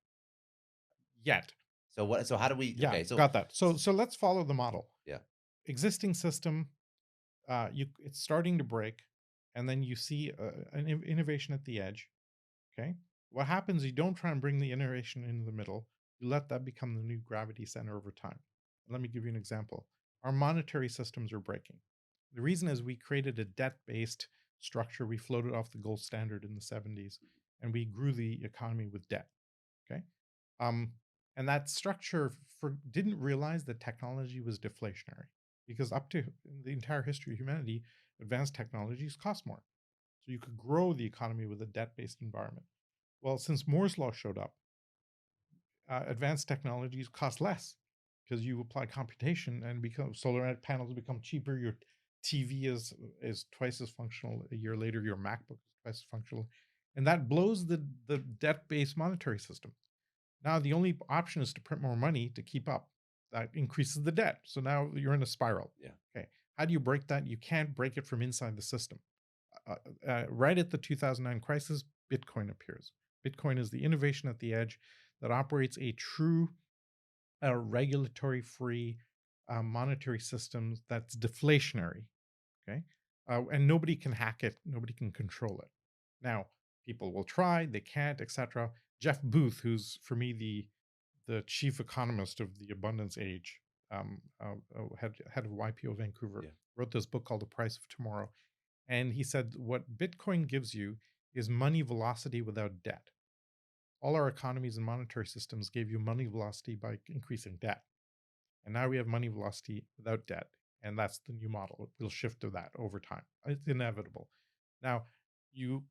Yet. So what? So how do we? Yeah. Okay, so Got that. So let's follow the model. yeah, Existing system, it's starting to break, and then you see an innovation at the edge. Okay. What happens? You don't try and bring the innovation into the middle. You let that become the new gravity center over time. Let me give you an example. Our monetary systems are breaking. The reason is we created a debt-based structure. We floated off the gold standard in the 70s, and we grew the economy with debt. Okay. Um, and that structure didn't realize that technology was deflationary because up to the entire history of humanity, advanced technologies cost more. So you could grow the economy with a debt-based environment. Well, since Moore's law showed up, advanced technologies cost less because you apply computation and become solar panels become cheaper. Your TV is twice as functional. A year later, your MacBook is twice as functional, and that blows the debt-based monetary system. Now the only option is to print more money to keep up. That increases the debt. So now you're in a spiral. yeah. Okay. How do you break that? You can't break it from inside the system. Right at the 2009 crisis, Bitcoin appears. Bitcoin is the innovation at the edge that operates a true regulatory free monetary system that's deflationary. Okay. And nobody can hack it, nobody can control it. Now, people will try, they can't, etc. Jeff Booth, who's for me the chief economist of the abundance age, head of YPO Vancouver, Yeah. wrote this book called The Price of Tomorrow. And he said, what Bitcoin gives you is money velocity without debt. All our economies and monetary systems gave you money velocity by increasing debt. And now we have money velocity without debt. And that's the new model. We'll shift to that over time. It's inevitable. Now, you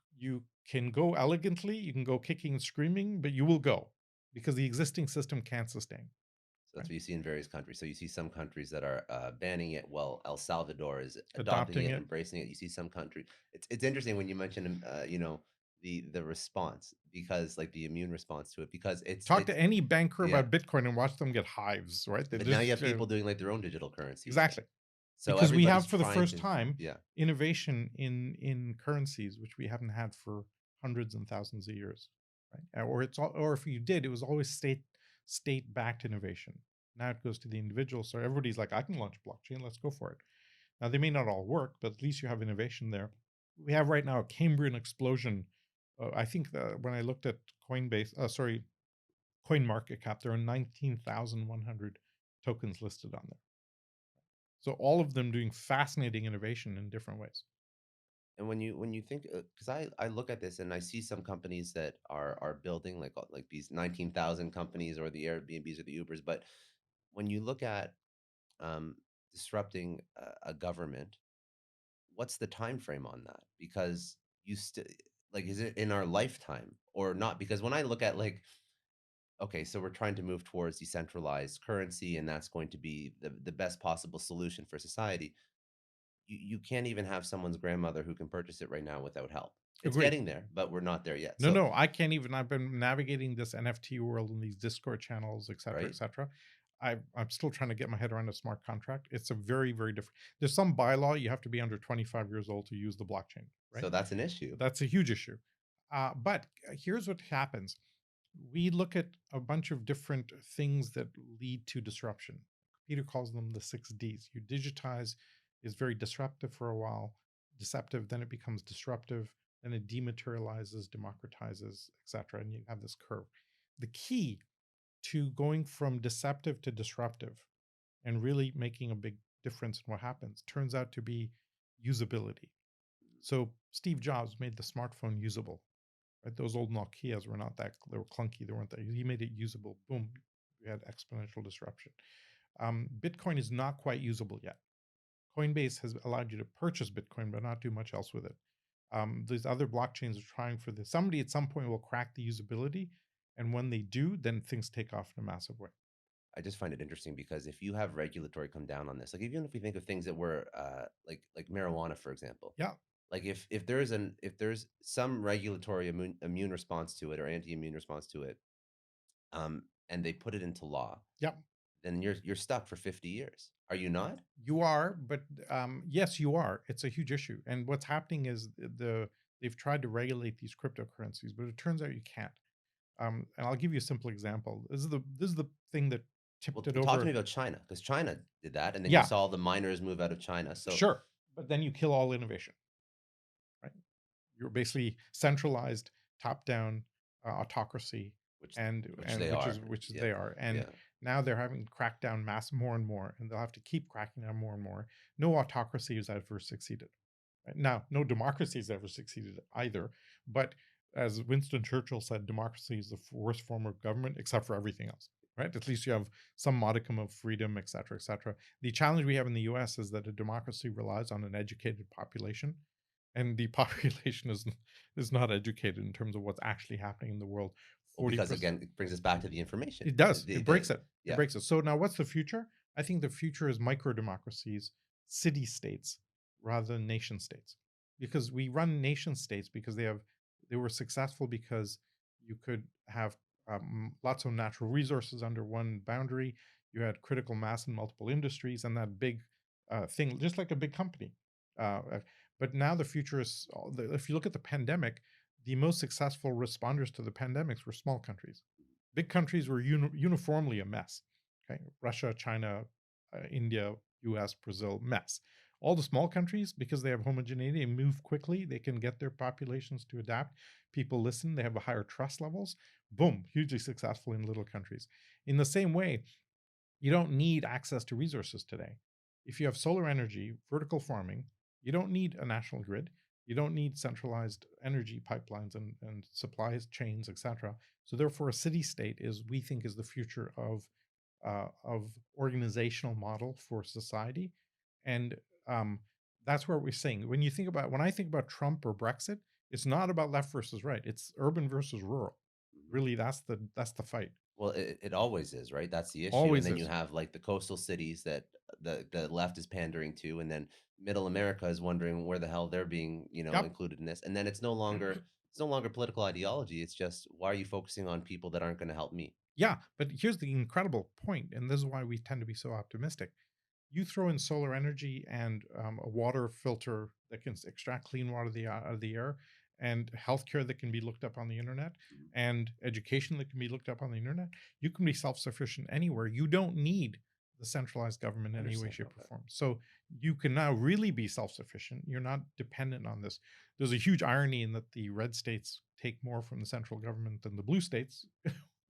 can go elegantly, you can go kicking and screaming, but you will go because the existing system can't sustain. So that's Right? what you see in various countries. So you see some countries that are banning it, while El Salvador is adopting Adopting it, it, embracing it. You see some country. It's interesting when you mention the response, because like the immune response to it, because talk it's to any banker yeah. about Bitcoin and watch them get hives, right? They But now you just have people doing like their own digital currencies. exactly. So Because we everybody's have for the trying first to time yeah. innovation in currencies, which we haven't had for hundreds and thousands of years. right? Or or if you did, it was always state backed innovation. Now it goes to the individual. So everybody's like, I can launch blockchain. Let's go for it. Now they may not all work, but at least you have innovation there. We have right now a Cambrian explosion. I think that when I looked at Coin Market Cap, there are 19,100 tokens listed on there. So all of them doing fascinating innovation in different ways. And when you think, because I look at this and I see some companies that are building like these 19,000 companies or the Airbnbs or the Ubers, but when you look at um, disrupting a government, what's the time frame on that? Because you still like, is it in our lifetime or not? Because when I look at like, okay, so we're trying to move towards decentralized currency, and that's going to be the best possible solution for society. You can't even have someone's grandmother who can purchase it right now without help. It's Agreed. getting there, but we're not there yet. No, So, no, I can't even. I've been navigating this NFT world in these Discord channels, et cetera, et right? cetera. I'm still trying to get my head around a smart contract. It's a very, very different. There's some bylaw you have to be under 25 years old to use the blockchain, right? So that's an issue. That's a huge issue. But here's what happens: we look at a bunch of different things that lead to disruption. Peter calls them the 6 Ds. You digitize is very disruptive for a while, deceptive, then it becomes disruptive, then it dematerializes, democratizes, etc. And you have this curve. The key to going from deceptive to disruptive and really making a big difference in what happens turns out to be usability. So Steve Jobs made the smartphone usable. Right? Those old Nokias were not that, they were clunky. They weren't that. He made it usable. Boom, we had exponential disruption. Bitcoin is not quite usable yet. Coinbase has allowed you to purchase Bitcoin, but not do much else with it. These other blockchains are trying for this. Somebody at some point will crack the usability. And when they do, then things take off in a massive way. I just find it interesting because if you have regulatory come down on this, like even if we think of things that were like marijuana, for example, Yeah. like if there's some regulatory immune response to it or anti-immune response to it, and they put it into law, Yeah. then you're stuck for 50 years. Are you not? You are, but yes, you are. It's a huge issue. And what's happening is they've tried to regulate these cryptocurrencies, but it turns out you can't. And I'll give you a simple example. This is the thing that Well, tipped it talk to me over. about China because China did that, and then you Yeah, saw the miners move out of China. So sure. But then you kill all innovation, right? You're basically centralized, top-down autocracy, which and they are. which is Yeah, they are. And yeah. now they're having cracked down mass more and more, and they'll have to keep cracking down more and more. No autocracy has ever succeeded. Right? Now, no democracy has ever succeeded either. But as Winston Churchill said, democracy is the worst form of government, except for everything else. Right? At least you have some modicum of freedom, et cetera, et cetera. The challenge we have in the U.S. is that a democracy relies on an educated population, and the population is not educated in terms of what's actually happening in the world. Well, because 40%. again, it brings us back to the information. It does. It breaks it. It Yeah. breaks it. So now what's the future? I think the future is micro democracies, city states rather than nation states. Because we run nation states because they were successful because you could have lots of natural resources under one boundary. You had critical mass in multiple industries and that big thing, just like a big company. Uh, but now the future is, if you look at the pandemic, the most successful responders to the pandemics were small countries. Big countries were uniformly a mess. Okay, Russia, China, India, U.S., Brazil, mess. All the small countries, because they have homogeneity and move quickly, they can get their populations to adapt. People listen, they have a higher trust levels. Boom, hugely successful in little countries. In the same way, you don't need access to resources today. If you have solar energy, vertical farming, you don't need a national grid. You don't need centralized energy pipelines and supply chains, etc. So therefore, a city state is, we think, is the future of organizational model for society, and that's where we're saying when I think about Trump or Brexit, it's not about left versus right. It's urban versus rural. Mhm. Really, that's the fight. Well, it always is, right? That's the issue. And Always then you is. have like the coastal cities that the left is pandering to, and then middle America is wondering where the hell they're being, Yep. included in this. And then it's no longer political ideology. It's just why are you focusing on people that aren't going to help me? Yeah, but here's the incredible point, and this is why we tend to be so optimistic. You throw in solar energy and a water filter that can extract clean water out of the air, and healthcare that can be looked up on the internet, Mhm. and education that can be looked up on the internet. You can be self-sufficient anywhere. You don't need the centralized government I in any way, understand. shape, or Okay. form. So you can now really be self-sufficient. You're not dependent on this. There's a huge irony in that the red states take more from the central government than the blue states.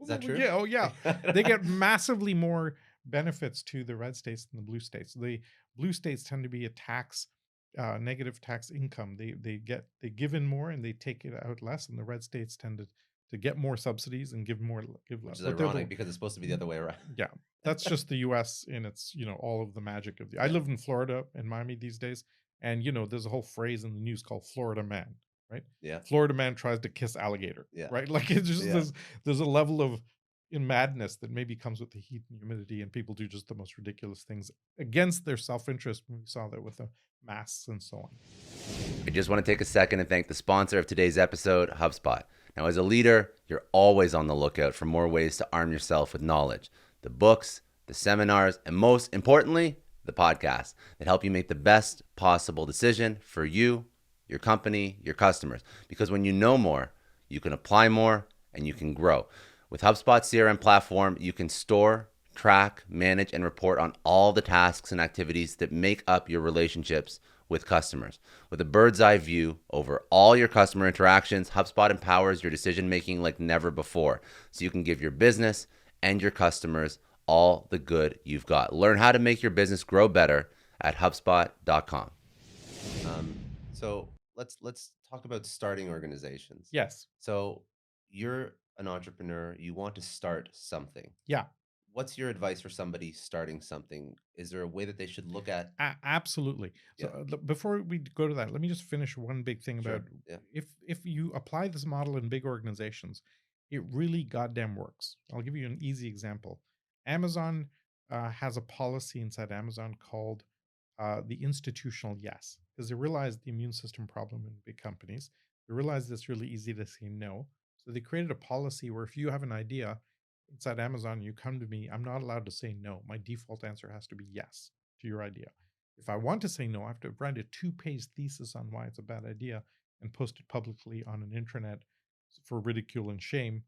Is that true? Yeah, oh yeah. They get massively more benefits to the red states than the blue states. The blue states tend to be a negative tax income. They give in more and they take it out less, and the red states tend to get more subsidies and give Which less. is But they're ironic the because it's supposed to be the other way around. yeah, that's just the US in its, all of the magic of the I Yeah. live in Florida and Miami these days, and there's a whole phrase in the news called Florida man, right? Yeah. Florida man tries to kiss alligator, Yeah. right? Like it's just Yeah. there's a level of in madness that maybe comes with the heat and humidity, and people do just the most ridiculous things against their self-interest. We saw that with the masks and so on. I just want to take a second and thank the sponsor of today's episode, HubSpot. Now, as a leader, you're always on the lookout for more ways to arm yourself with knowledge. The books, the seminars, and most importantly, the podcasts that help you make the best possible decision for you, your company, your customers. Because when you know more, you can apply more and you can grow. With HubSpot's CRM platform, you can store, track, manage, and report on all the tasks and activities that make up your relationships with customers. With a bird's eye view over all your customer interactions, HubSpot empowers your decision making like never before, so you can give your business and your customers all the good you've got. Learn how to make your business grow better at HubSpot.com. So let's talk about starting organizations. Yes. So you're an entrepreneur. You want to start something. Yeah. What's your advice for somebody starting something? Is there a way that they should look at? Absolutely. So Yeah, before we go to that, let me just finish one big thing about sure. Yeah, if you apply this model in big organizations, it really goddamn works. I'll give you an easy example. Amazon has a policy inside Amazon called the institutional yes, because they realized the immune system problem in big companies. They realized it's really easy to say no. So they created a policy where if you have an idea inside Amazon, you come to me, I'm not allowed to say no. My default answer has to be yes to your idea. If I want to say no, I have to write a 2-page thesis on why it's a bad idea and post it publicly on an intranet for ridicule and shame.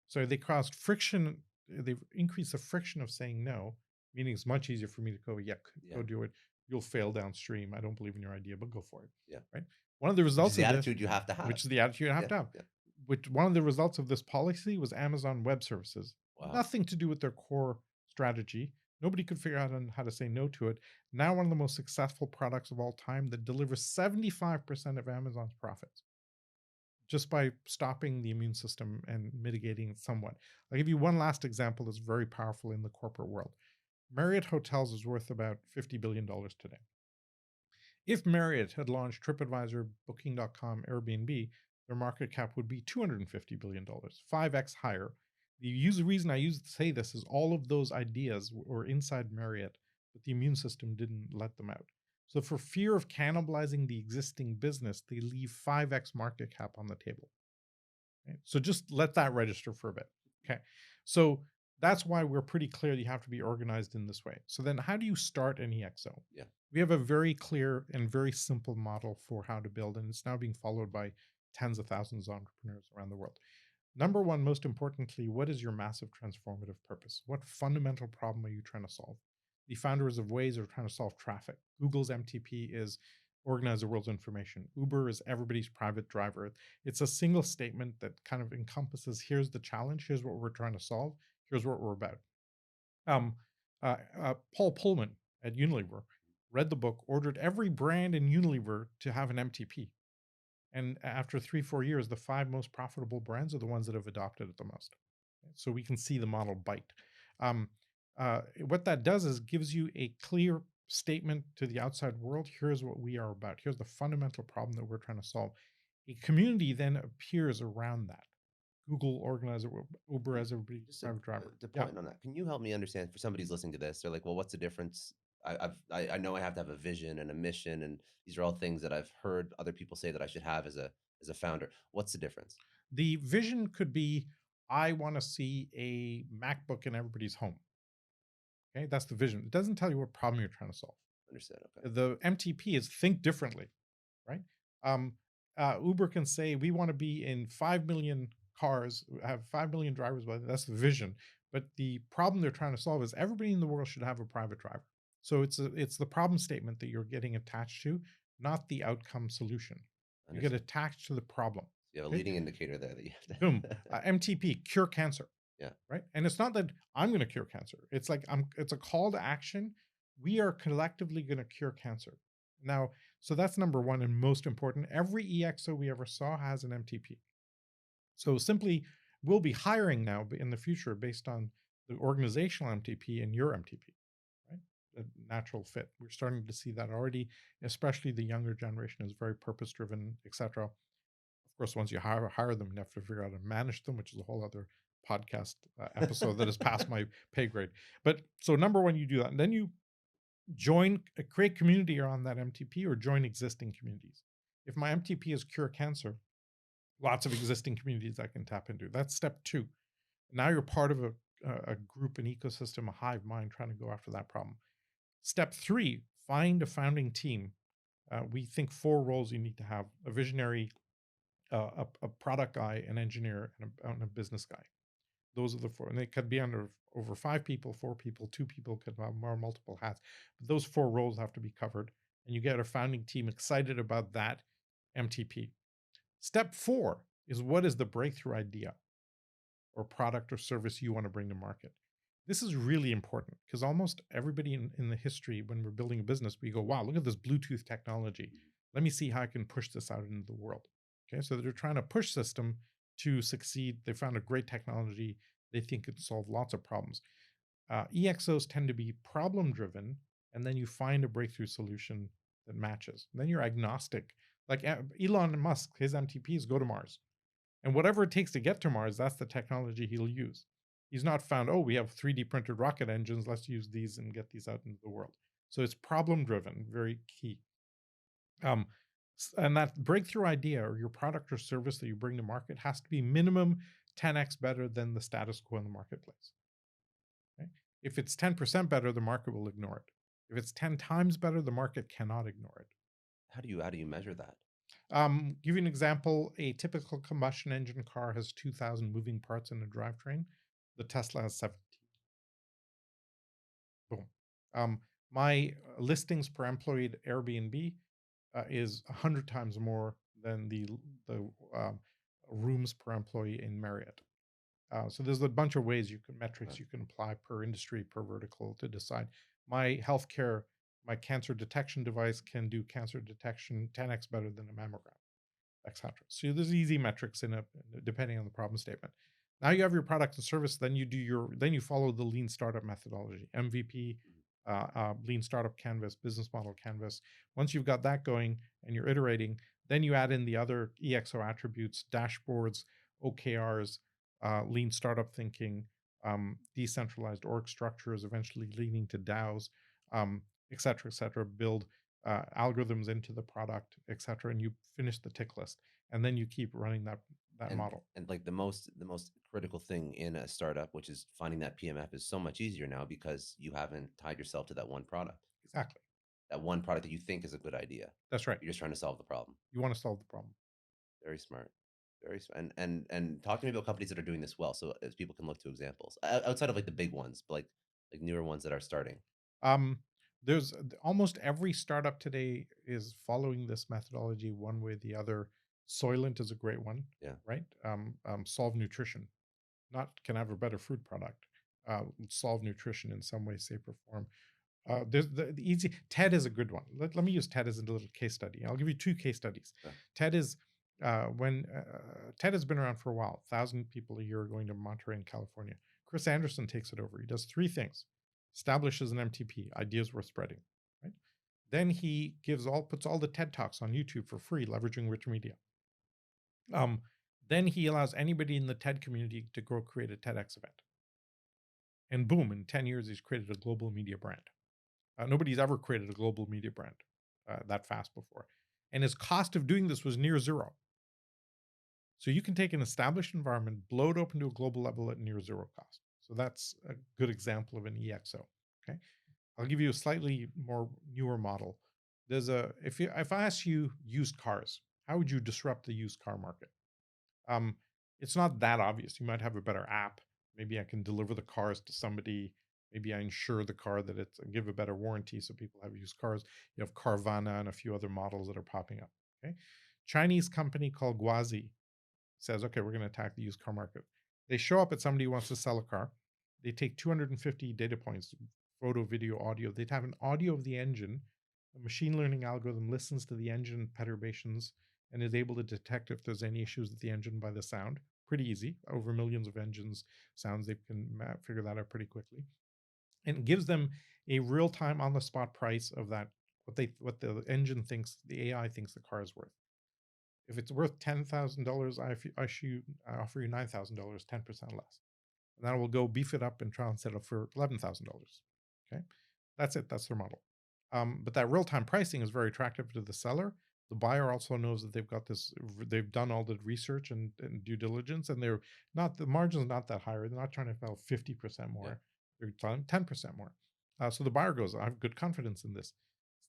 So they caused friction, they've increased the friction of saying no, meaning it's much easier for me to go, yeah, yeah, go do it. You'll fail downstream. I don't believe in your idea, but go for it. yeah. Right. One of the Which is results the of this, attitude you have to have. which is the attitude you have Yeah, to have, yeah. which one of the results of this policy was Amazon Web Services. Wow. Nothing to do with their core strategy. Nobody could figure out how to say no to it. Now, one of the most successful products of all time that delivers 75% of Amazon's profits just by stopping the immune system and mitigating it somewhat. I'll give you one last example that's very powerful in the corporate world. Marriott Hotels is worth about $50 billion today. If Marriott had launched TripAdvisor, Booking.com, Airbnb, their market cap would be $250 billion, 5x higher. The reason I say this is all of those ideas were inside Marriott, but the immune system didn't let them out. So, for fear of cannibalizing the existing business, they leave 5x market cap on the table. Okay? So, just let that register for a bit. Okay. So, that's why we're pretty clear you have to be organized in this way. So, then how do you start an EXO? Yeah. We have a very clear and very simple model for how to build, and it's now being followed by tens of thousands of entrepreneurs around the world. Number one, most importantly, what is your massive transformative purpose? What fundamental problem are you trying to solve? The founders of Waze are trying to solve traffic. Google's MTP is organize the world's information. Uber is everybody's private driver. It's a single statement that kind of encompasses here's the challenge, here's what we're trying to solve, here's what we're about. Um, Paul Pullman at Unilever read the book, ordered every brand in Unilever to have an MTP. And after 3-4 years, the 5 most profitable brands are the ones that have adopted it the most. So we can see the model bite. What that does is gives you a clear statement to the outside world. Here's what we are about. Here's the fundamental problem that we're trying to solve. A community then appears around that. Google organizer, Uber as everybody's Just private driver. to Yeah. point on that, can you help me understand for somebody who's listening to this? They're like, well, what's the difference? I know I have to have a vision and a mission, and these are all things that I've heard other people say that I should have as a founder. What's the difference? The vision could be I want to see a MacBook in everybody's home. Okay, that's the vision. It doesn't tell you what problem you're trying to solve. Understood. Okay. The MTP is think differently, right? Um, Uber can say we want to be in 5 million cars, have 5 million drivers. But that's the vision. But the problem they're trying to solve is everybody in the world should have a private driver. So it's the problem statement that you're getting attached to, not the outcome solution. You get Understand. attached to the problem. You have a Okay. leading indicator there that you have Boom. to. MTP, cure cancer. Yeah. Right. And it's not that I'm going to cure cancer. It's like it's a call to action. We are collectively going to cure cancer. Now, so that's number one and most important. Every EXO we ever saw has an MTP. So simply, we'll be hiring now in the future based on the organizational MTP and your MTP, right? A natural fit. We're starting to see that already, especially the younger generation is very purpose driven, etc. Of course, once you hire them, you have to figure out how to manage them, which is a whole other podcast episode that has passed my pay grade. But so number one, you do that, and then you create community around that MTP or join existing communities. If my MTP is cure cancer, lots of existing communities I can tap into. That's step two. Now you're part of a group, an ecosystem, a hive mind trying to go after that problem. Step three, find a founding team. We think four roles you need to have: a visionary, a product guy, an engineer, and a business guy. Those are the four, and they could be under over 5 people, 4 people, 2 people, could have more multiple hats. But those four roles have to be covered, and you get a founding team excited about that MTP. Step four is what is the breakthrough idea or product or service you want to bring to market. This is really important because almost everybody in the history, when we're building a business, we go, wow, look at this Bluetooth technology. Let me see how I can push this out into the world. Okay, so they're trying to push system to succeed. They found a great technology. They think it can solve lots of problems. EXOs tend to be problem driven, and then you find a breakthrough solution that matches. And then you're agnostic. Like Elon Musk, his MTPs go to Mars. And whatever it takes to get to Mars, that's the technology he'll use. He's not found, oh, we have 3D printed rocket engines. Let's use these and get these out into the world. So it's problem driven, very key. Um, and that breakthrough idea or your product or service that you bring to market has to be minimum 10x better than the status quo in the marketplace. Okay? If it's 10% better, the market will ignore it. If it's 10 times better, the market cannot ignore it. How do you measure that? Give you an example. A typical combustion engine car has 2,000 moving parts in a drivetrain. The Tesla has 17. Boom. My listings per employee at Airbnb is 100 times more than the rooms per employee in Marriott. So there's a bunch of ways metrics Right. you can apply per industry, per vertical to decide. My healthcare, my cancer detection device can do cancer detection 10x better than a mammogram, etc. So there's easy metrics in it depending on the problem statement. Now you have your product and service. Then you follow the lean startup methodology, MVP, lean startup canvas, business model canvas. Once you've got that going and you're iterating, then you add in the other EXO attributes, dashboards, OKRs, lean startup thinking, decentralized org structures, eventually leading to DAOs, et cetera, build algorithms into the product, et cetera, and you finish the tick list. And then you keep running that and model. and like the most critical thing in a startup, which is finding that PMF, is so much easier now because you haven't tied yourself to that one product. Exactly. That one product that you think is a good idea. That's right. You're just trying to solve the problem. You want to solve the problem. Very smart. Very smart. And talk to me about companies that are doing this well, so as people can look to examples outside of like the big ones, but like newer ones that are starting. Um, there's almost every startup today is following this methodology one way or the other. Soylent is a great one, Yeah. right? Solve Nutrition, not can have a better food product. Solve Nutrition in some way, shape, or form. There's the easy. TED is a good one. Let me use TED as a little case study. I'll give you 2 case studies. Yeah. TED is when TED has been around for a while. 1,000 people a year are going to Monterey in California. Chris Anderson takes it over. He does 3 things: establishes an MTP, ideas worth spreading. Right. Then he puts all the TED talks on YouTube for free, leveraging rich media. Then he allows anybody in the TED community to go create a TEDx event. And boom, in 10 years, he's created a global media brand. Nobody's ever created a global media brand that fast before. And his cost of doing this was near zero. So you can take an established environment, blow it open to a global level at near zero cost. So that's a good example of an EXO. Okay. I'll give you a slightly more newer model. If I ask you used cars, How would you disrupt the used car market? Um, it's not that obvious. You might have a better app. Maybe I can deliver the cars to somebody. Maybe I insure the car that it's give a better warranty so people have used cars. You have Carvana and a few other models that are popping up. Okay. Chinese company called Guazi says, okay, we're going to attack the used car market. They show up at somebody who wants to sell a car. They take 250 data points, photo, video, audio. They have an audio of the engine. A machine learning algorithm listens to the engine perturbations and is able to detect if there's any issues with the engine by the sound. Pretty easy. Over millions of engines sounds, they can figure that out pretty quickly. And it gives them a real time on the spot price of that, what the engine thinks, the AI thinks the car is worth. If it's worth $10,000, I offer you $9,000, 10% less. And then we'll go beef it up and try and sell it for $11,000. Okay. That's it. That's their model. But that real time pricing is very attractive to the seller. The buyer also knows that they've got this, they've done all the research and due diligence, and they're not, the margin's not that higher. They're not trying to sell 50% Yeah. more, they're selling 10% more. So the buyer goes, I have good confidence in this.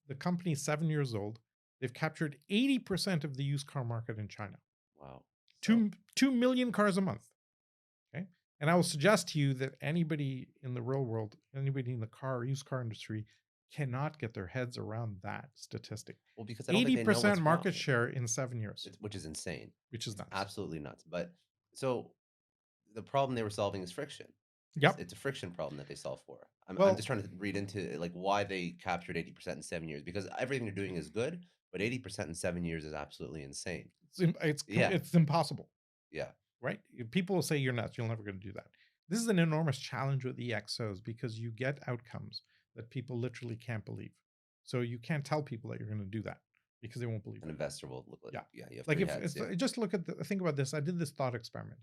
The company's 7 years old. They've captured 80% of the used car market in China. Wow. So, 2 million cars a month. Okay. And I will suggest to you that anybody in the real world, anybody in the used car industry, cannot get their heads around that statistic. well, because I don't think they know 80% what's wrong, market share in 7 years, which is insane. which is It's nuts. absolutely nuts. But so the problem they were solving is friction. Yep. It's a friction problem that they solve for. I'm just Well, trying to read into like why they captured 80% in 7 years, because everything they're doing is good, but 80% in 7 years is absolutely insane. Yeah, it's impossible, yeah, right? People will say you're nuts. You're never going to do that. This is an enormous challenge with EXOs because you get outcomes that people literally can't believe. So you can't tell people that you're going to do that because they won't believe an it. investor will look like, Yeah. yeah, you have Like three if, heads. Yeah, just look at think about this. I did this thought experiment.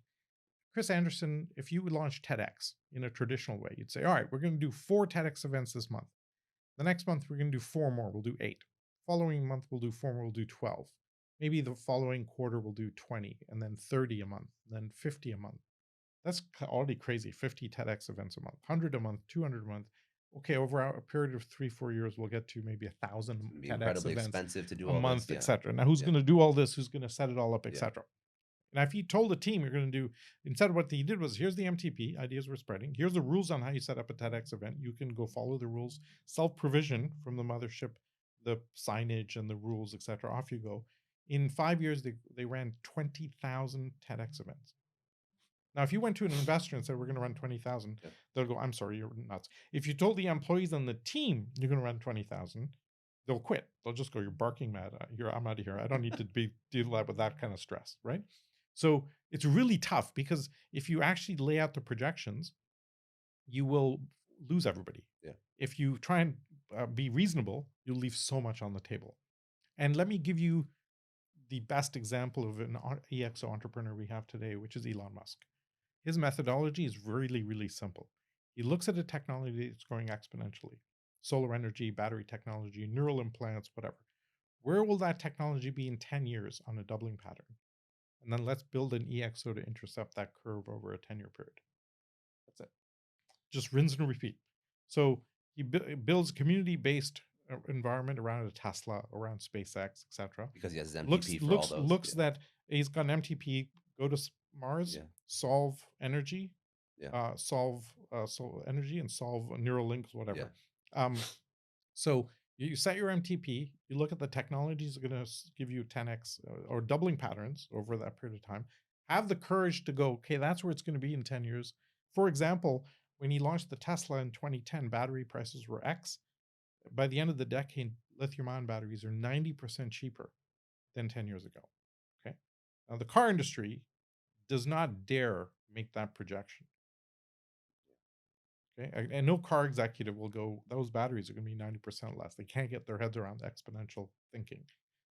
Chris Anderson, if you would launch TEDx in a traditional way, you'd say, all right, we're going to do 4 TEDx events this month. The next month, we're going to do 4 more. We'll do 8. Following month, we'll do 4 more. We'll do 12. Maybe the following quarter, we'll do 20, and then 30 a month, then 50 a month. That's already crazy. 50 TEDx events a month, 100 a month, 200 a month. Okay, over a period of 3-4 years, we'll get to maybe 1,000 it's gonna be TEDx incredibly events expensive to do a all this. month, Yeah, etc. Now, who's yeah, going to do all this? Who's going to set it all up, yeah. etc.? Now, if you told the team you're going to do, instead of what he did was, here's the MTP, ideas were spreading. Here's the rules on how you set up a TEDx event. You can go follow the rules, self-provision from the mothership, the signage and the rules, etc. Off you go. In 5 years, they ran 20,000 TEDx events. Now, if you went to an investor and said, we're going to run 20,000, Yeah. they'll go, I'm sorry, you're nuts. If you told the employees on the team you're going to run 20,000, they'll quit. They'll just go, you're barking mad. I'm out of here. I don't need to deal with that kind of stress, right? So it's really tough because if you actually lay out the projections, you will lose everybody. Yeah. If you try and be reasonable, you'll leave so much on the table. And let me give you the best example of an EXO entrepreneur we have today, which is Elon Musk. His methodology is really, really simple. He looks at a technology that's growing exponentially: solar energy, battery technology, neural implants, whatever. Where will that technology be in 10 years on a doubling pattern? And then let's build an EXO to intercept that curve over a 10-year period. That's it. Just rinse and repeat. So he builds a community-based environment around a Tesla, around SpaceX, etc. Because he has his Looks MTP for all looks those. looks Yeah, that he's got an MTP. Go to Mars, yeah, solve energy, yeah, solve energy, and solve neural links, yeah. whatever. Um, so you set your MTP. You look at the technologies that are going to give you 10x or doubling patterns over that period of time. Have the courage to go, okay, that's where it's going to be in 10 years. For example, when he launched the Tesla in 2010, battery prices were X. By the end of the decade, lithium-ion batteries are 90% cheaper than 10 years ago. Okay. Now, the car industry does not dare make that projection. Okay. And no car executive will go, those batteries are going to be 90% less. They can't get their heads around exponential thinking.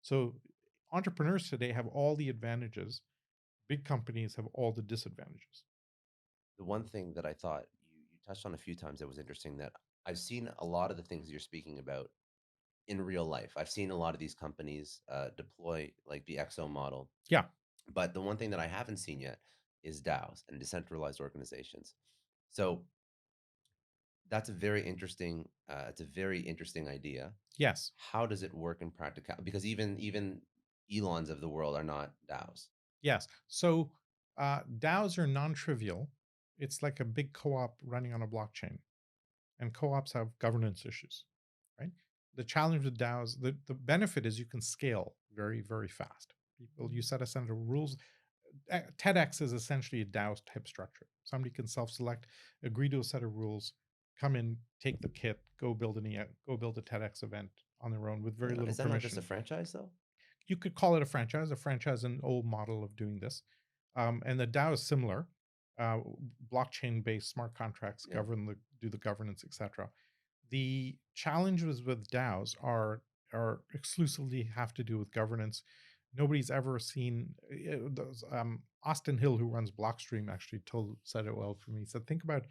So entrepreneurs today have all the advantages. Big companies have all the disadvantages. The one thing that I thought you touched on a few times that was interesting, that I've seen a lot of the things you're speaking about in real life. I've seen a lot of these companies deploy like the XO model, Yeah. but the one thing that I haven't seen yet is DAOs and decentralized organizations. So that's a very interesting. It's a very interesting idea. Yes. How does it work in practical? Because even Elons of the world are not DAOs. Yes. So DAOs are non-trivial. It's like a big co-op running on a blockchain, and co-ops have governance issues, right? The challenge with DAOs, the benefit is you can scale very, very fast. People, you set a set of rules. TEDx is essentially a DAO type structure. Somebody can self-select, agree to a set of rules, come in, take the kit, go build a TEDx event on their own with very little Is that not just a permission. franchise though? You could call it a franchise. A franchise is an old model of doing this. And the DAO is similar. Uh, Blockchain-based smart contracts Yeah. do the governance, etc. The challenges with DAOs are exclusively have to do with governance. Nobody's ever seen Austin Hill, who runs Blockstream, actually said it well for me. He said, think about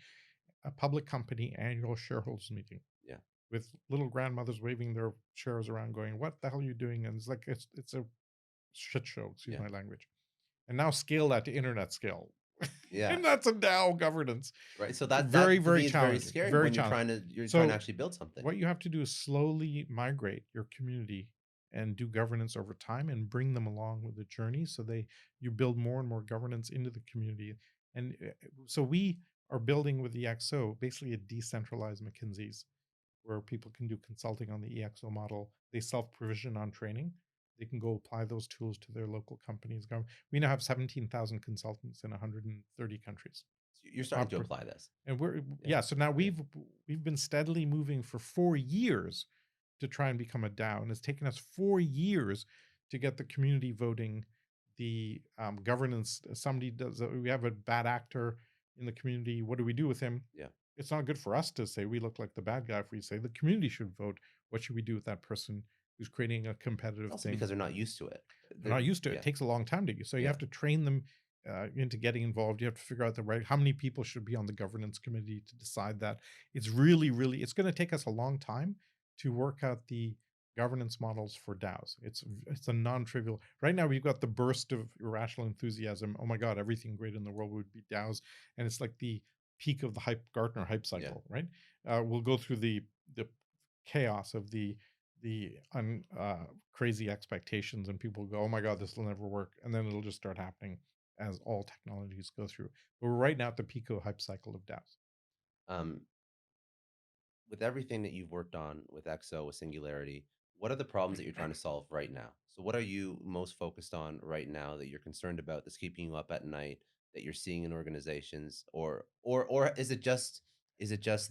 a public company annual shareholders meeting Yeah. with little grandmothers waving their shares around, going, "What the hell are you doing?" And it's like it's a shit show. Excuse Yeah. my language. And now scale that to internet scale, Yeah. and that's a DAO governance. Right. So that Very, to very me is very challenging. scary Very when challenging. you're trying to So actually build something. what you have to do is slowly migrate your community and do governance over time and bring them along with the journey, so you build more and more governance into the community. And so we are building with the EXO basically a decentralized McKinsey's, where people can do consulting on the EXO model. They self-provision on training. They can go apply those tools to their local companies. We now have 17,000 consultants in 130 countries. You're starting to apply this. And so now we've been steadily moving for 4 years to try and become a DAO, and it's taken us 4 years to get the community voting, the governance. Somebody does, we have a bad actor in the community. What do we do with him? Yeah. It's not good for us to say we look like the bad guy if we say the community should vote. What should we do with that person who's creating a competitive Also thing? because they're not used to it. They're not used to it. It takes a long time to use. So you Yeah. have to train them into getting involved. You have to figure out how many people should be on the governance committee to decide that. It's really, really, it's going to take us a long time to work out the governance models for DAOs. It's a non-trivial. Right now, we've got the burst of irrational enthusiasm. Oh my God, everything great in the world would be DAOs, and it's like the peak of the Gartner hype cycle, right? We'll go through the chaos of the crazy expectations, and people go, oh my God, this will never work, and then it'll just start happening as all technologies go through. But we're right now at the peak of hype cycle of DAOs. Um, with everything that you've worked on with EXO, with Singularity, what are the problems that you're trying to solve right now? So what are you most focused on right now that you're concerned about, that's keeping you up at night, that you're seeing in organizations? Or is it just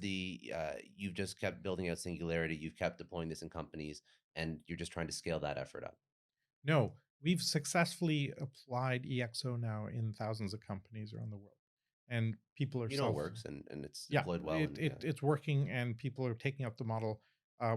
the you've just kept building out Singularity, you've kept deploying this in companies, and you're just trying to scale that effort up? No, we've successfully applied EXO now in thousands of companies around the world, and people are You know it works and it's yeah, deployed well. it's working, and people are taking up the model.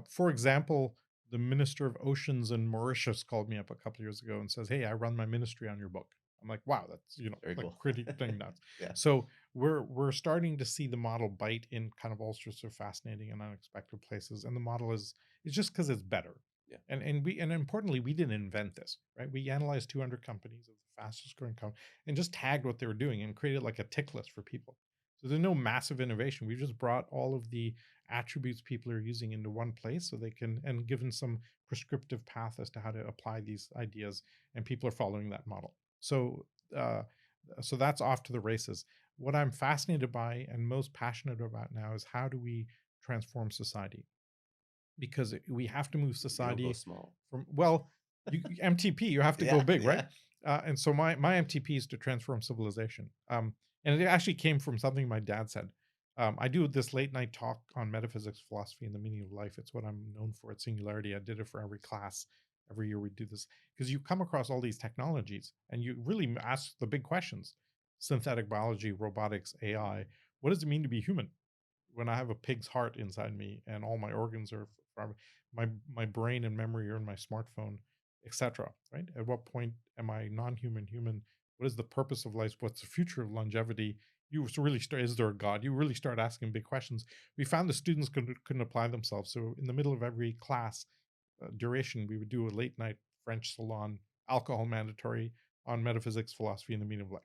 For example, the Minister of Oceans in Mauritius called me up a couple of years ago and says, "Hey, I run my ministry on your book." I'm like, "Wow, that's Very like cool. pretty thing nuts." Yeah. So we're starting to see the model bite in kind of all sorts of fascinating and unexpected places, and the model is it's just because it's better. Yeah. And importantly, we didn't invent this, right? We analyzed 200 companies of the fastest growing company and just tagged what they were doing and created like a tick list for people. So there's no massive innovation. We just brought all of the attributes people are using into one place, so they can, and given some prescriptive path as to how to apply these ideas, and people are following that model. Uh, so that's off to the races. What I'm fascinated by and most passionate about now is how do we transform society? Because we have to move You don't go society small. from, well, MTP, you have to go Yeah, big, right? yeah. And so my MTP is to transform civilization. And it actually came from something my dad said. I do this late night talk on metaphysics, philosophy, and the meaning of life. It's what I'm known for at Singularity. I did it for every class. Every year we do this because you come across all these technologies and you really ask the big questions: synthetic biology, robotics, AI. What does it mean to be human? When I have a pig's heart inside me and all my organs are from my brain and memory are in my smartphone, etc. Right? At what point am I non-human, human? What is the purpose of life? What's the future of longevity? You really start. Is there a God? You really start asking big questions. We found the students couldn't apply themselves, so in the middle of every class duration, we would do a late night French salon, alcohol mandatory, on metaphysics, philosophy, and the meaning of life.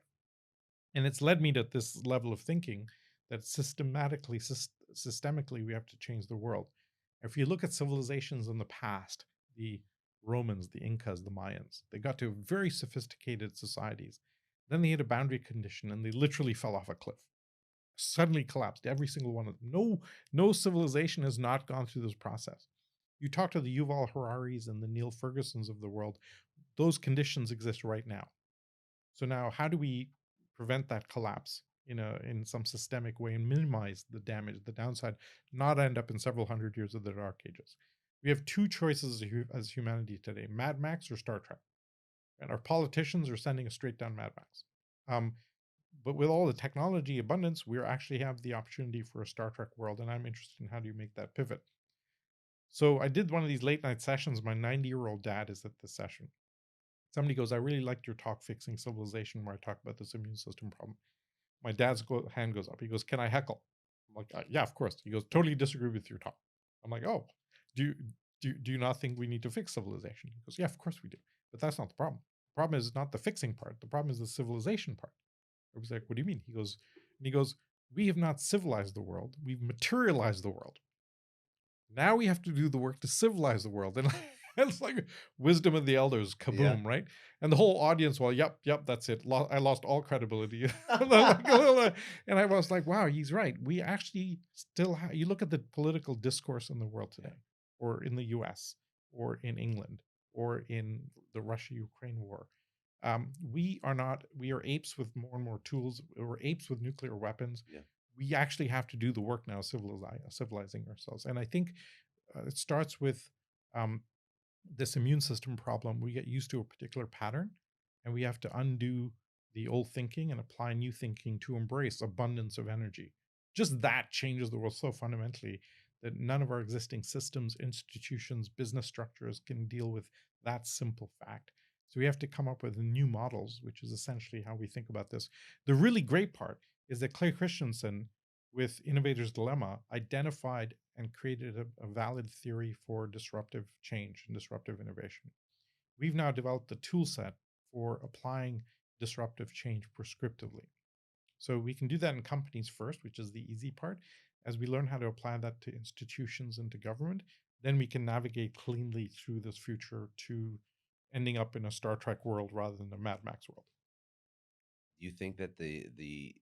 And it's led me to this level of thinking that systemically we have to change the world. If you look at civilizations in the past, the Romans, the Incas, the Mayans. They got to very sophisticated societies. Then they hit a boundary condition and they literally fell off a cliff. Suddenly collapsed, every single one of them. No civilization has not gone through this process. You talk to the Yuval Hararis and the Neil Fergusons of the world, those conditions exist right now. So now how do we prevent that collapse in some systemic way and minimize the damage, the downside, not end up in several hundred years of the dark ages? We have two choices as humanity today: Mad Max or Star Trek. And our politicians are sending us straight down Mad Max. Um, but with all the technology abundance, we actually have the opportunity for a Star Trek world, and I'm interested in how do you make that pivot. So I did one of these late night sessions. My 90-year-old dad is at the session. Somebody goes, "I really liked your talk, Fixing Civilization," where I talk about this immune system problem. My dad's hand goes up. He goes, "Can I heckle?" I'm like, "Yeah, of course." He goes, "Totally disagree with your talk." I'm like, "Oh, do you, do you not think we need to fix civilization?" He goes, "Yeah, of course we do. But that's not the problem. The problem is not the fixing part. The problem is the civilization part." I was like, "What do you mean?" He goes, "We have not civilized the world. We've materialized the world. Now we have to do the work to civilize the world." And it's like wisdom of the elders, Yeah. kaboom, right? And the whole audience, well, yep, that's it. I lost all credibility. And I was like, wow, he's right. We actually still have, you look at the political discourse in the world Yeah. today, or in the US, or in England, or in the Russia Ukraine war. We are apes with more and more tools. We're apes with nuclear weapons. Yeah. We actually have to do the work now, civilizing ourselves. And I think it starts with um, this immune system problem. We get used to a particular pattern, and we have to undo the old thinking and apply new thinking to embrace abundance of energy. Just that changes the world so fundamentally that none of our existing systems, institutions, business structures can deal with that simple fact. So we have to come up with new models, which is essentially how we think about this. The really great part is that Clay Christensen, with Innovator's Dilemma, identified and created a valid theory for disruptive change and disruptive innovation. We've now developed a tool set for applying disruptive change prescriptively. So we can do that in companies first, which is the easy part. As we learn how to apply that to institutions and to government, then we can navigate cleanly through this future to ending up in a Star Trek world rather than a Mad Max world. Do you think that the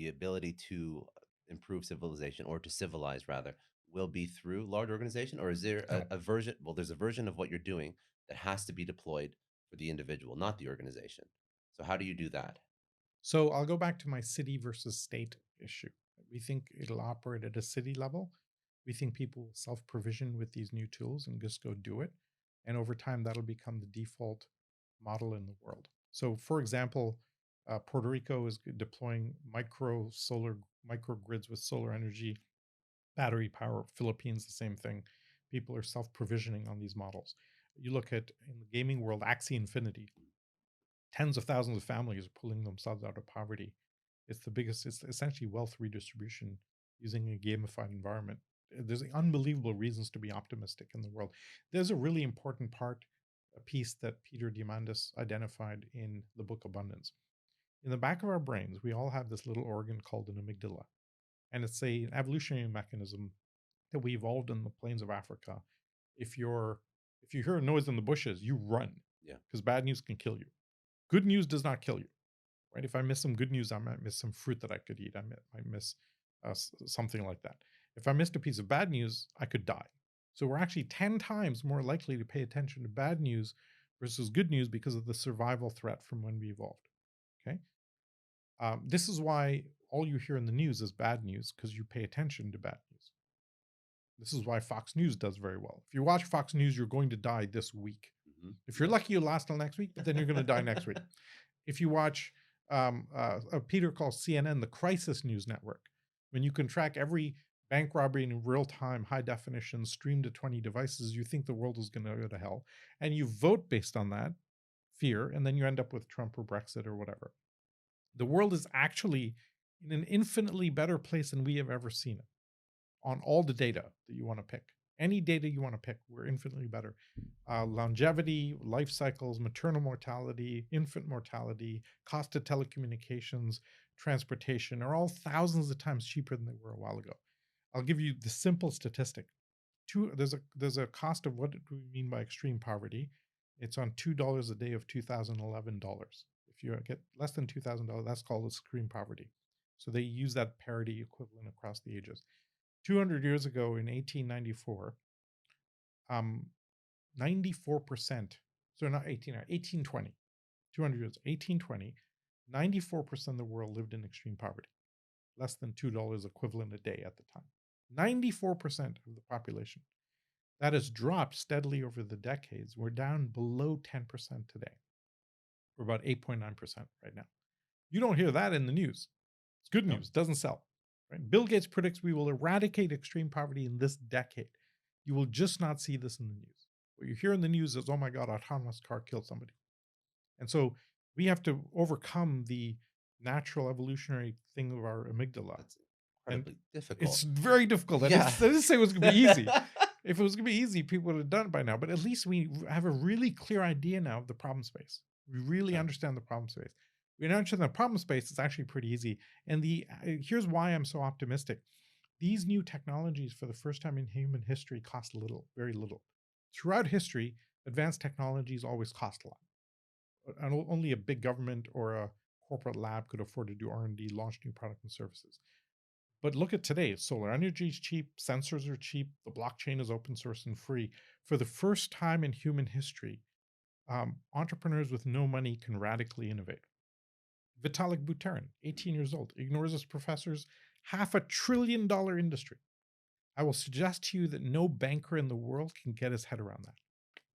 ability to improve civilization, or to civilize rather, will be through large organization, or is there No. a version? Well, there's a version of what you're doing that has to be deployed for the individual, not the organization. So how do you do that? So I'll go back to my city versus state issue. We think it'll operate at a city level. We think people will self provision with these new tools and just go do it. And over time, that'll become the default model in the world. So, for example, Puerto Rico is deploying microgrids with solar energy, battery power. Philippines, the same thing. People are self provisioning on these models. You look at in the gaming world, Axie Infinity, tens of thousands of families are pulling themselves out of poverty. It's essentially wealth redistribution using a gamified environment. There's unbelievable reasons to be optimistic in the world. There's a really important a piece that Peter Diamandis identified in the book Abundance. In the back of our brains, we all have this little organ called an amygdala, and it's an evolutionary mechanism that we evolved in the plains of Africa. If you're if you hear a noise in the bushes, you run Yeah. because bad news can kill you. Good news does not kill you, right? If I miss some good news, I might miss some fruit that I could eat. Might miss something like that. If I missed a piece of bad news, I could die. So we're actually 10 times more likely to pay attention to bad news versus good news because of the survival threat from when we evolved. Okay. This is why all you hear in the news is bad news because you pay attention to bad news. This is why Fox News does very well. If you watch Fox News, you're going to die this week. If you're Yes. lucky, you'll last till next week, but then you're going to die next week. If you watch Peter calls CNN the crisis news network, when you can track every bank robbery in real time, high definition, streamed to 20 devices, you think the world is going to go to hell. And you vote based on that fear, and then you end up with Trump or Brexit or whatever. The world is actually in an infinitely better place than we have ever seen it on all the data that you want to pick. Any data you want to pick, we're infinitely better. Longevity, life cycles, maternal mortality, infant mortality, cost of telecommunications, transportation are all thousands of times cheaper than they were a while ago. I'll give you the simple statistic. There's a cost of what do we mean by extreme poverty. It's on $2 a day of $2011. If you get less than $2,000, that's called extreme poverty. So they use that parity equivalent across the ages. 200 years ago in 1894, um, 94%, so not 1820, 200 years, 1820, 94% of the world lived in extreme poverty, less than $2 equivalent a day at the time. 94% of the population. That has dropped steadily over the decades. We're down below 10% today. We're about 8.9% right now. You don't hear that in the news. It's good No. news, doesn't sell. Right? Bill Gates predicts we will eradicate extreme poverty in this decade. You will just not see this in the news. What you hear in the news is, oh my God, autonomous car killed somebody. And so we have to overcome the natural evolutionary thing of our amygdala. That's And incredibly difficult. it's very difficult. Yeah. I didn't say it was going to be easy. If it was going to be easy, people would have done it by now. But at least we have a really clear idea now of the problem space. We really Sure. understand the problem space. We understand the problem space. It's actually pretty easy. And here's why I'm so optimistic. These new technologies, for the first time in human history, cost little, very little. Throughout history, advanced technologies always cost a lot. And only a big government or a corporate lab could afford to do R&D, launch new products and services. But look at today. Solar energy is cheap, sensors are cheap, the blockchain is open source and free. For the first time in human history, entrepreneurs with no money can radically innovate. Vitalik Buterin, 18 years old, ignores his professors, $500 billion industry. I will suggest to you that no banker in the world can get his head around that.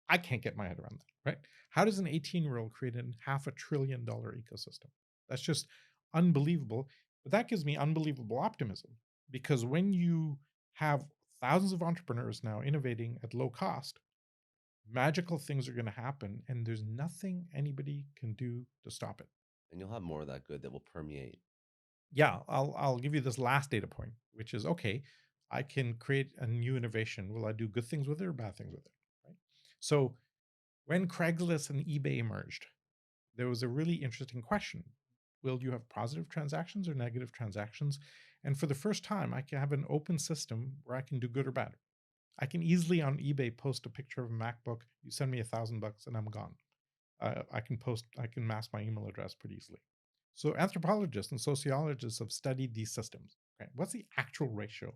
I can't get my head around that, right? How does an 18-year-old create a $500 billion ecosystem? That's just unbelievable. But that gives me unbelievable optimism, because when you have thousands of entrepreneurs now innovating at low cost, magical things are going to happen, and there's nothing anybody can do to stop it. And you'll have more of that good that will permeate. Yeah, I'll give you this last data point, which is, okay, I can create a new innovation. Will I do good things with it or bad things with it? Right. So when Craigslist and eBay emerged, there was a really interesting question. Will you have positive transactions or negative transactions? And for the first time, I can have an open system where I can do good or bad. I can easily on eBay post a picture of a MacBook. You send me $1,000 and I'm gone. I can mask my email address pretty easily. So anthropologists and sociologists have studied these systems. Right? What's the actual ratio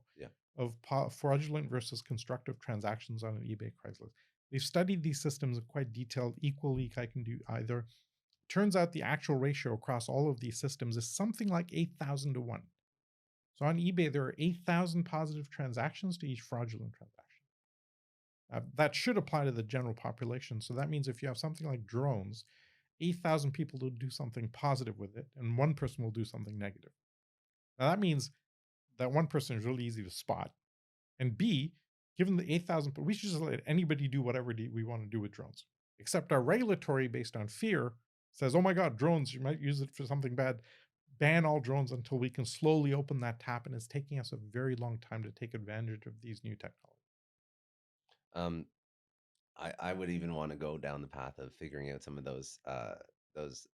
of fraudulent versus constructive transactions on an eBay Craigslist? They've studied these systems in quite detailed. Equally, I can do either. Turns out the actual ratio across all of these systems is something like 8,000 to 1. So on eBay, there are 8,000 positive transactions to each fraudulent transaction. That should apply to the general population. So that means if you have something like drones, 8,000 people will do something positive with it, and one person will do something negative. Now that means that one person is really easy to spot. And B, given the 8,000, we should just let anybody do whatever we want to do with drones. Except our regulatory, based on fear, says, oh my God, drones, you might use it for something bad. Ban all drones until we can slowly open that tap. And it's taking us a very long time to take advantage of these new technologies. Um, I would even want to go down the path of figuring out some of those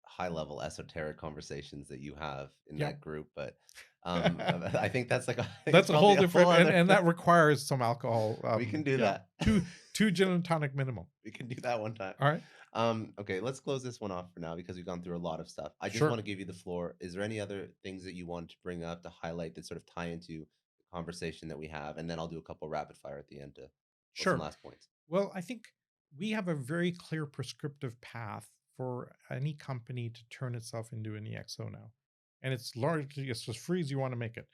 high level esoteric conversations that you have in that group. But I think that's like that's a whole different, other... and that requires some alcohol. We can do that. two gin and tonic minimum. We can do that one time. All right. Okay, let's close this one off for now because we've gone through a lot of stuff. I just want to give you the floor. Is there any other things that you want to bring up to highlight that sort of tie into the conversation that we have? And then I'll do a couple rapid fire at the end to some last points. Well, I think we have a very clear prescriptive path for any company to turn itself into an EXO now. And it's largely, it's as free as you want to make it.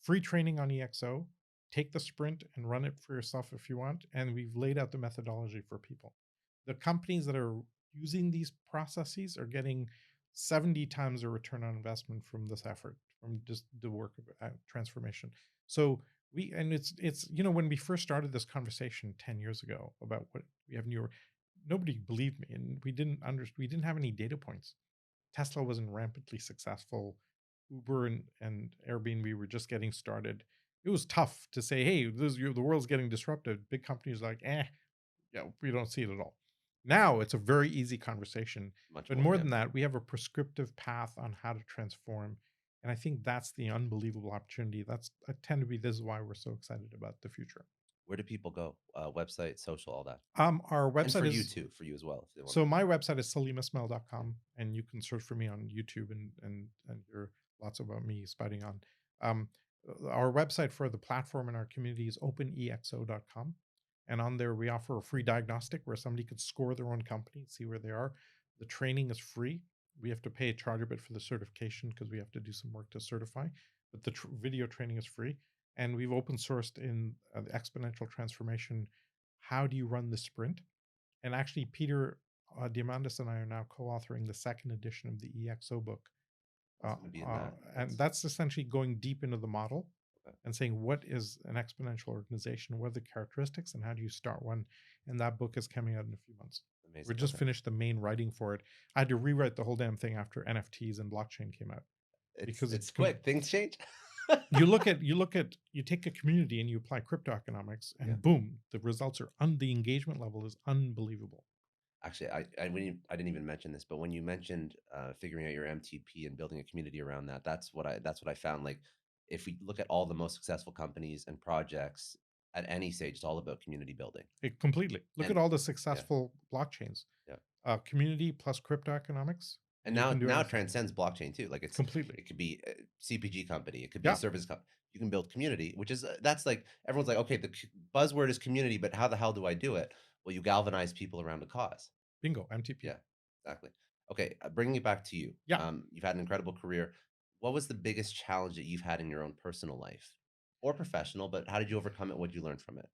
Free training on EXO, take the sprint and run it for yourself if you want. And we've laid out the methodology for people. The companies that are using these processes are getting 70 times a return on investment from this effort, from just the work of transformation. So it's when we first started this conversation 10 years ago about what we have newer, nobody believed me, and we didn't have any data points. Tesla wasn't rampantly successful. Uber and Airbnb were just getting started. It was tough to say, hey, the world's getting disrupted. Big companies like, we don't see it at all. Now it's a very easy conversation. But more than that, we have a prescriptive path on how to transform. And I think that's the unbelievable opportunity. This is why we're so excited about the future. Where do people go? Website, social, all that. Our And for website you is too, for you as well, if they want so to. my website is Yeah. salimismail.com, and you can search for me on YouTube and hear lots about me spouting on. Um, our website for the platform in our community is openexo.com. And on there, we offer a free diagnostic where somebody could score their own company, see where they are. The training is free. We have to pay a charge a bit for the certification because we have to do some work to certify, but the video training is free. And we've open sourced in the exponential transformation. How do you run the sprint? And actually, Peter Diamandis and I are now co-authoring the second edition of the EXO book, I was going to be in that. and That's that's essentially going deep into the model okay. and saying what is an exponential organization, what are the characteristics, and how do you start one? And that book is coming out in a few months. We Amazing. just Okay. finished the main writing for it. I had to rewrite the whole damn thing after NFTs and blockchain came out because It's quick. Things change. you take a community and you apply crypto economics, Yeah. and boom, the results are the engagement level is unbelievable. Actually, I didn't even mention this, but when you mentioned figuring out your MTP and building a community around that, that's what I found. Like, if we look at all the most successful companies and projects at any stage, it's all about community building. Completely. Look And at all the yeah, successful blockchains. yeah. Community plus crypto economics, And and you can do now it anything transcends blockchain too. Like completely. it could be a CPG company, it could be a Yeah, service company. You can build community, which is that's like everyone's like, okay, the buzzword is community, but how the hell do I do it? Well, you galvanize people around a cause. bingo, MTP. Yeah, exactly. Okay, bringing it back to you. Yeah. You've had an incredible career. What was the biggest challenge that you've had in your own personal life or professional? But how did you overcome it? What did you learn from it?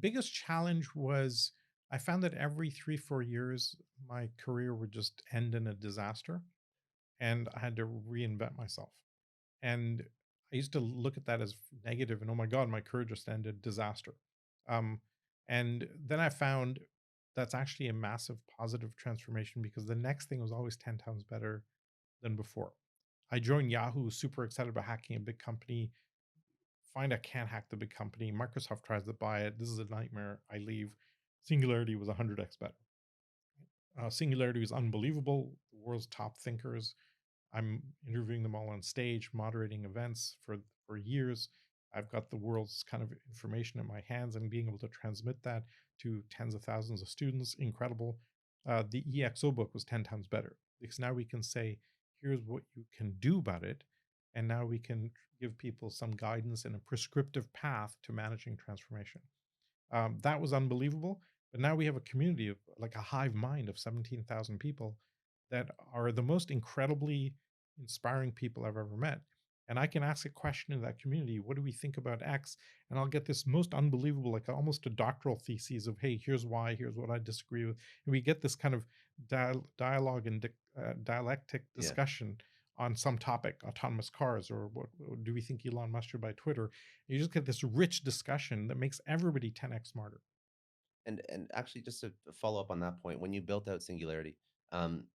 Biggest challenge was I found that every 3, 4 years, my career would just end in a disaster, and I had to reinvent myself. And I used to look at that as negative, and oh my god, my career just ended, disaster. Um, and then I found that's actually a massive positive transformation because the next thing was always 10 times better than before. I joined Yahoo, super excited about hacking a big company. Find I can't hack the big company. Microsoft tries to buy it. This is a nightmare. I leave. Singularity was 100x better. Singularity was unbelievable. The world's top thinkers. I'm interviewing them all on stage, moderating events for years. I've got the world's kind of information in my hands and being able to transmit that to tens of thousands of students. Incredible. The EXO book was 10 times better because now we can say, here's what you can do about it. And now we can give people some guidance and a prescriptive path to managing transformation. That was unbelievable. But now we have a community of like a hive mind of 17,000 people that are the most incredibly inspiring people I've ever met. And I can ask a question in that community, what do we think about X? And I'll get this most unbelievable, like almost a doctoral thesis of, hey, here's why, here's what I disagree with. And we get this kind of dialogue and dialectic Yeah. discussion on some topic, autonomous cars, or what do we think Elon Musk should buy Twitter? You just get this rich discussion that makes everybody 10x smarter. And actually, just to follow up on that point, when you built out Singularity, um,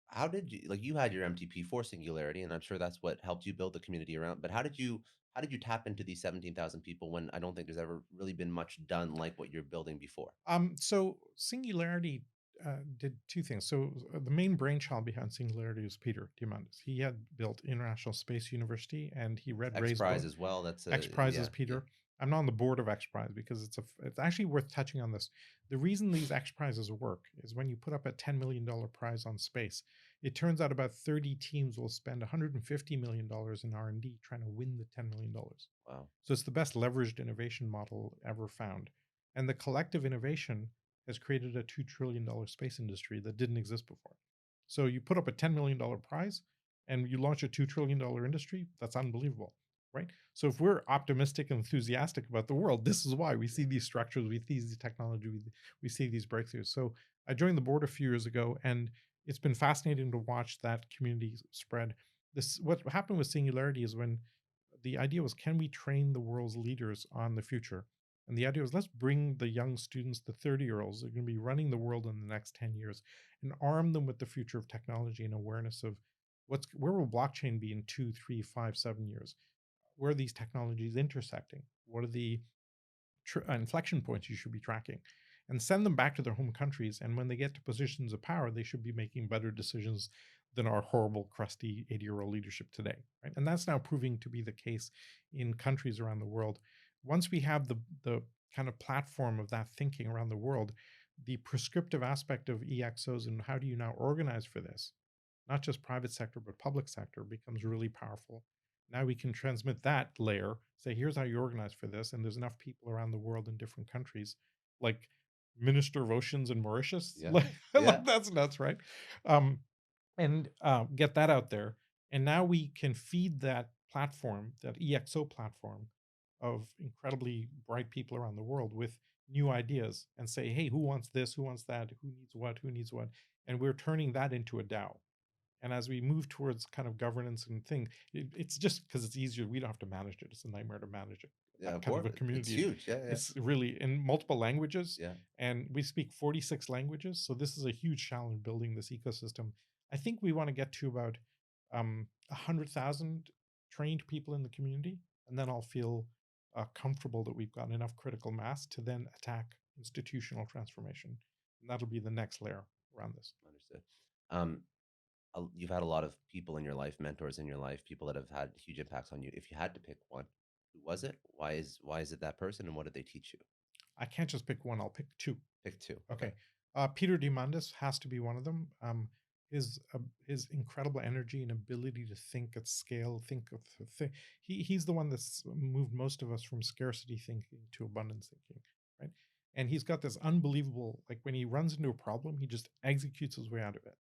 how did you like you had your MTP for Singularity, and I'm sure that's what helped you build the community around. But how did you tap into these 17,000 people when I don't think there's ever really been much done like what you're building before? So Singularity did two things. So the main brainchild behind Singularity was Peter Diamandis. He had built International Space University, and he read Ray's book. XPRIZE as well. That's a XPRIZE is yeah. Peter. I'm not on the board of XPRIZE because it's actually worth touching on this. The reason these XPRIZes work is when you put up a $10 million prize on space, it turns out about 30 teams will spend $150 million in R&D trying to win the $10 million. Wow. So it's the best leveraged innovation model ever found. And the collective innovation has created a $2 trillion space industry that didn't exist before. So you put up a $10 million prize and you launch a $2 trillion industry, that's unbelievable, right? So if we're optimistic and enthusiastic about the world, this is why we see these structures, we see these technology, we see these breakthroughs. So I joined the board a few years ago, and it's been fascinating to watch that community spread. This what happened with Singularity is when the idea was, can we train the world's leaders on the future? And the idea was, let's bring the young students, the 30-year-olds, that are going to be running the world in the next 10 years, and arm them with the future of technology and awareness of where will blockchain be in 2, 3, 5, 7 years? Where are these technologies intersecting? What are the inflection points you should be tracking? And send them back to their home countries. And when they get to positions of power, they should be making better decisions than our horrible, crusty 80-year-old leadership today. Right? And that's now proving to be the case in countries around the world. once we have the kind of platform of that thinking around the world, the prescriptive aspect of EXOs and how do you now organize for this, not just private sector, but public sector, becomes really powerful. Now we can transmit that layer, say, here's how you organize for this. And there's enough people around the world in different countries, like Minister of Oceans in Mauritius. Yeah. Like, Yeah. like that's nuts, right? Um, and get that out there. And now we can feed that platform, that EXO platform of incredibly bright people around the world with new ideas and say, hey, who wants this? Who wants that? Who needs what? Who needs what? And we're turning that into a DAO. And as we move towards kind of governance and thing, it's just because it's easier. We don't have to manage it. It's a nightmare to manage it. Yeah. That Of kind of course. a It's community. huge. Yeah. Yeah. It's really in multiple languages, Yeah. and we speak 46 languages. So this is a huge challenge building this ecosystem. I think we want to get to about 100,000 trained people in the community, and then I'll feel comfortable that we've got enough critical mass to then attack institutional transformation. And that'll be the next layer around this. Understood. Um, you've had a lot of people in your life, mentors in your life, people that have had huge impacts on you. If you had to pick one, who was it? Why is it that person, and what did they teach you? I can't just pick one, I'll pick two. Pick two. Okay. Okay. Peter Diamandis has to be one of them. His incredible energy and ability to think at scale, think of he's the one that's moved most of us from scarcity thinking to abundance thinking, right? And he's got this unbelievable, like when he runs into a problem, he just executes his way out of it.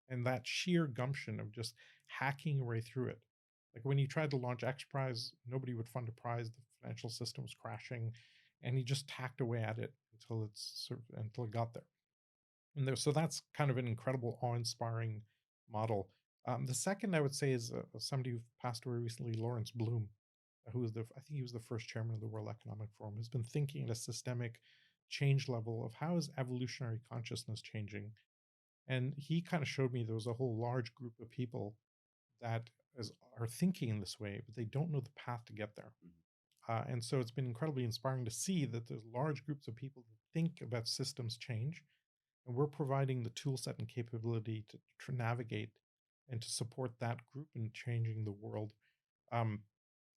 And that sheer gumption of just hacking your way through it. Like when he tried to launch XPRIZE, nobody would fund a prize. The financial system was crashing, and he just hacked away at it until it got there. And there, so that's kind of an incredible, awe-inspiring model. The second I would say is somebody who passed away recently, Lawrence Bloom, who was I think he was the first chairman of the World Economic Forum, who's been thinking at a systemic change level of how is evolutionary consciousness changing. And he kind of showed me there was a whole large group of people that are thinking in this way, but they don't know the path to get there. And so it's been incredibly inspiring to see that there's large groups of people that think about systems change, and we're providing the tool set and capability to navigate and to support that group in changing the world. Um,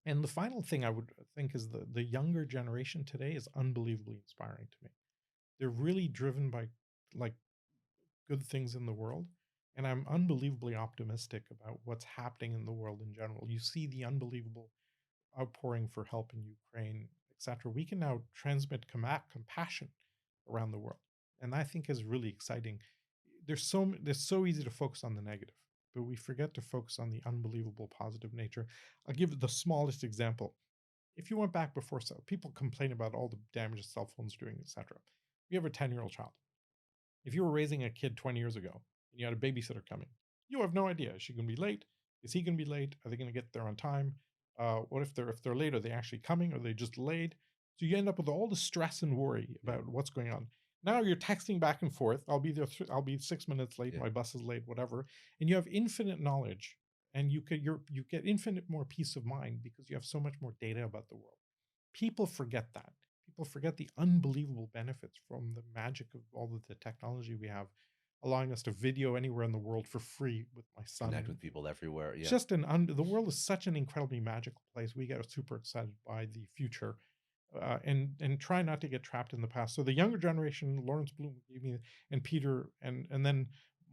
and the final thing I would think is the younger generation today is unbelievably inspiring to me. They're really driven by like good things in the world. And I'm unbelievably optimistic about what's happening in the world in general. You see the unbelievable outpouring for help in Ukraine, etc. We can now transmit compassion around the world, and I think is really exciting. There's so easy to focus on the negative, but we forget to focus on the unbelievable positive nature. I'll give the smallest example. If you went back before, so people complain about all the damage cell phones doing, etc. You have a 10-year-old child. If you were raising a kid 20 years ago and you had a babysitter coming, you have no idea. Is she going to be late? Is he going to be late? Are they going to get there on time? What if they're late? Are they actually coming? Are they just delayed? So you end up with all the stress and worry about what's going on. Now you're texting back and forth. I'll be there. I'll be 6 minutes late. Yeah. My bus is late. Whatever. And you have infinite knowledge, and you get infinite more peace of mind because you have so much more data about the world. People forget that. People forget the unbelievable benefits from the magic of all of the technology we have, allowing us to video anywhere in the world for free with my son. Connect with people everywhere. Yeah. It's just the world is such an incredibly magical place. We get super excited by the future, and try not to get trapped in the past. So the younger generation, Lawrence Bloom gave me, and Peter, and then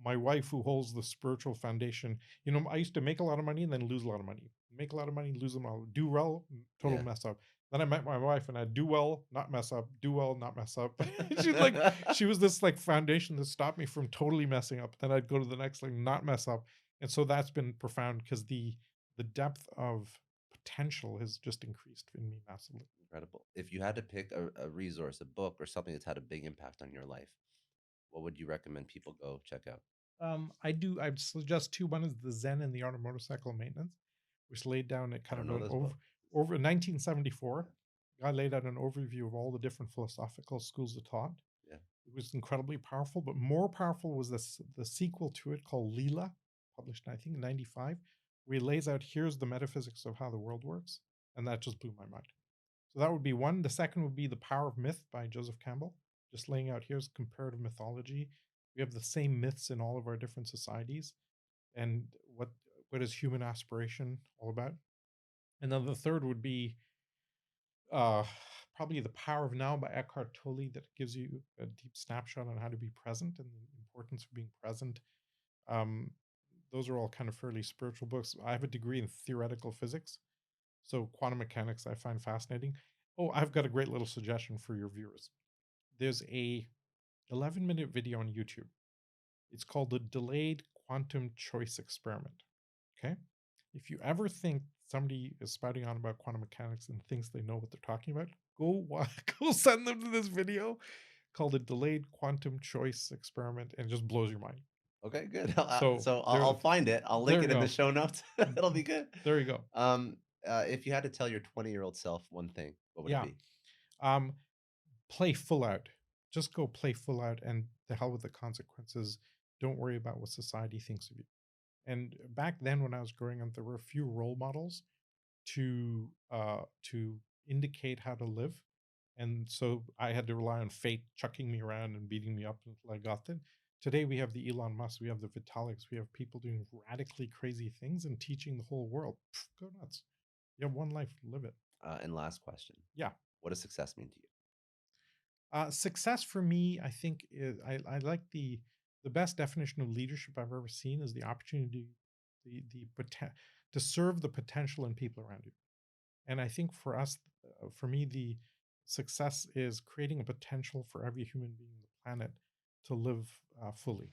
my wife who holds the spiritual foundation. You know, I used to make a lot of money and then lose a lot of money. Make a lot of money, lose them all. Do well, total mess up. Then I met my wife and I do well, not mess up. Do well, not mess up. She's like, she was this like foundation that stopped me from totally messing up. Then I'd go to the next thing, not mess up. And so that's been profound because the depth of potential has just increased in me massively. Incredible. If you had to pick a resource, a book, or something that's had a big impact on your life, what would you recommend people go check out? I'd suggest two. One is The Zen and the Art of Motorcycle Maintenance, which laid down a I kind don't of know an this book. over 1974. I laid out an overview of all the different philosophical schools of thought. Yeah. It was incredibly powerful, but more powerful was the sequel to it called Leela, published I think in 95, where he lays out here's the metaphysics of how the world works, and that just blew my mind. So that would be one. The second would be The Power of Myth by Joseph Campbell, just laying out here's comparative mythology. We have the same myths in all of our different societies, and what is human aspiration all about. And then the third would be uh, probably The Power of Now by Eckhart Tolle, that gives you a deep snapshot on how to be present and the importance of being present. Um, those are all kind of fairly spiritual books. I have a degree in theoretical physics, so quantum mechanics I find fascinating. Oh, I've got a great little suggestion for your viewers. There's a 11-minute video on YouTube. It's called the Delayed Quantum Choice Experiment. Okay? If you ever think somebody is spouting on about quantum mechanics and thinks they know what they're talking about, go send them to this video called the Delayed Quantum Choice Experiment, and it just blows your mind. Okay, good. So So there, I'll find it. I'll link there you it in the go. show notes. It'll be good. There you go. Um, if you had to tell your 20-year-old self one thing, what would it Yeah. be? Um, Play full out. Just go play full out, and the hell with the consequences. Don't worry about what society thinks of you. And back then, when I was growing up, there were a few role models to indicate how to live, and so I had to rely on fate chucking me around and beating me up until I got it. Today we have the Elon Musk, we have the Vitaliks, we have people doing radically crazy things and teaching the whole world. Pff, go nuts! You have one life, live it. And last question. Yeah. What does success mean to you? Success for me, I think, is I like the best definition of leadership I've ever seen is the opportunity, to serve the potential in people around you. And I think for us, for me, the success is creating a potential for every human being on the planet to live fully.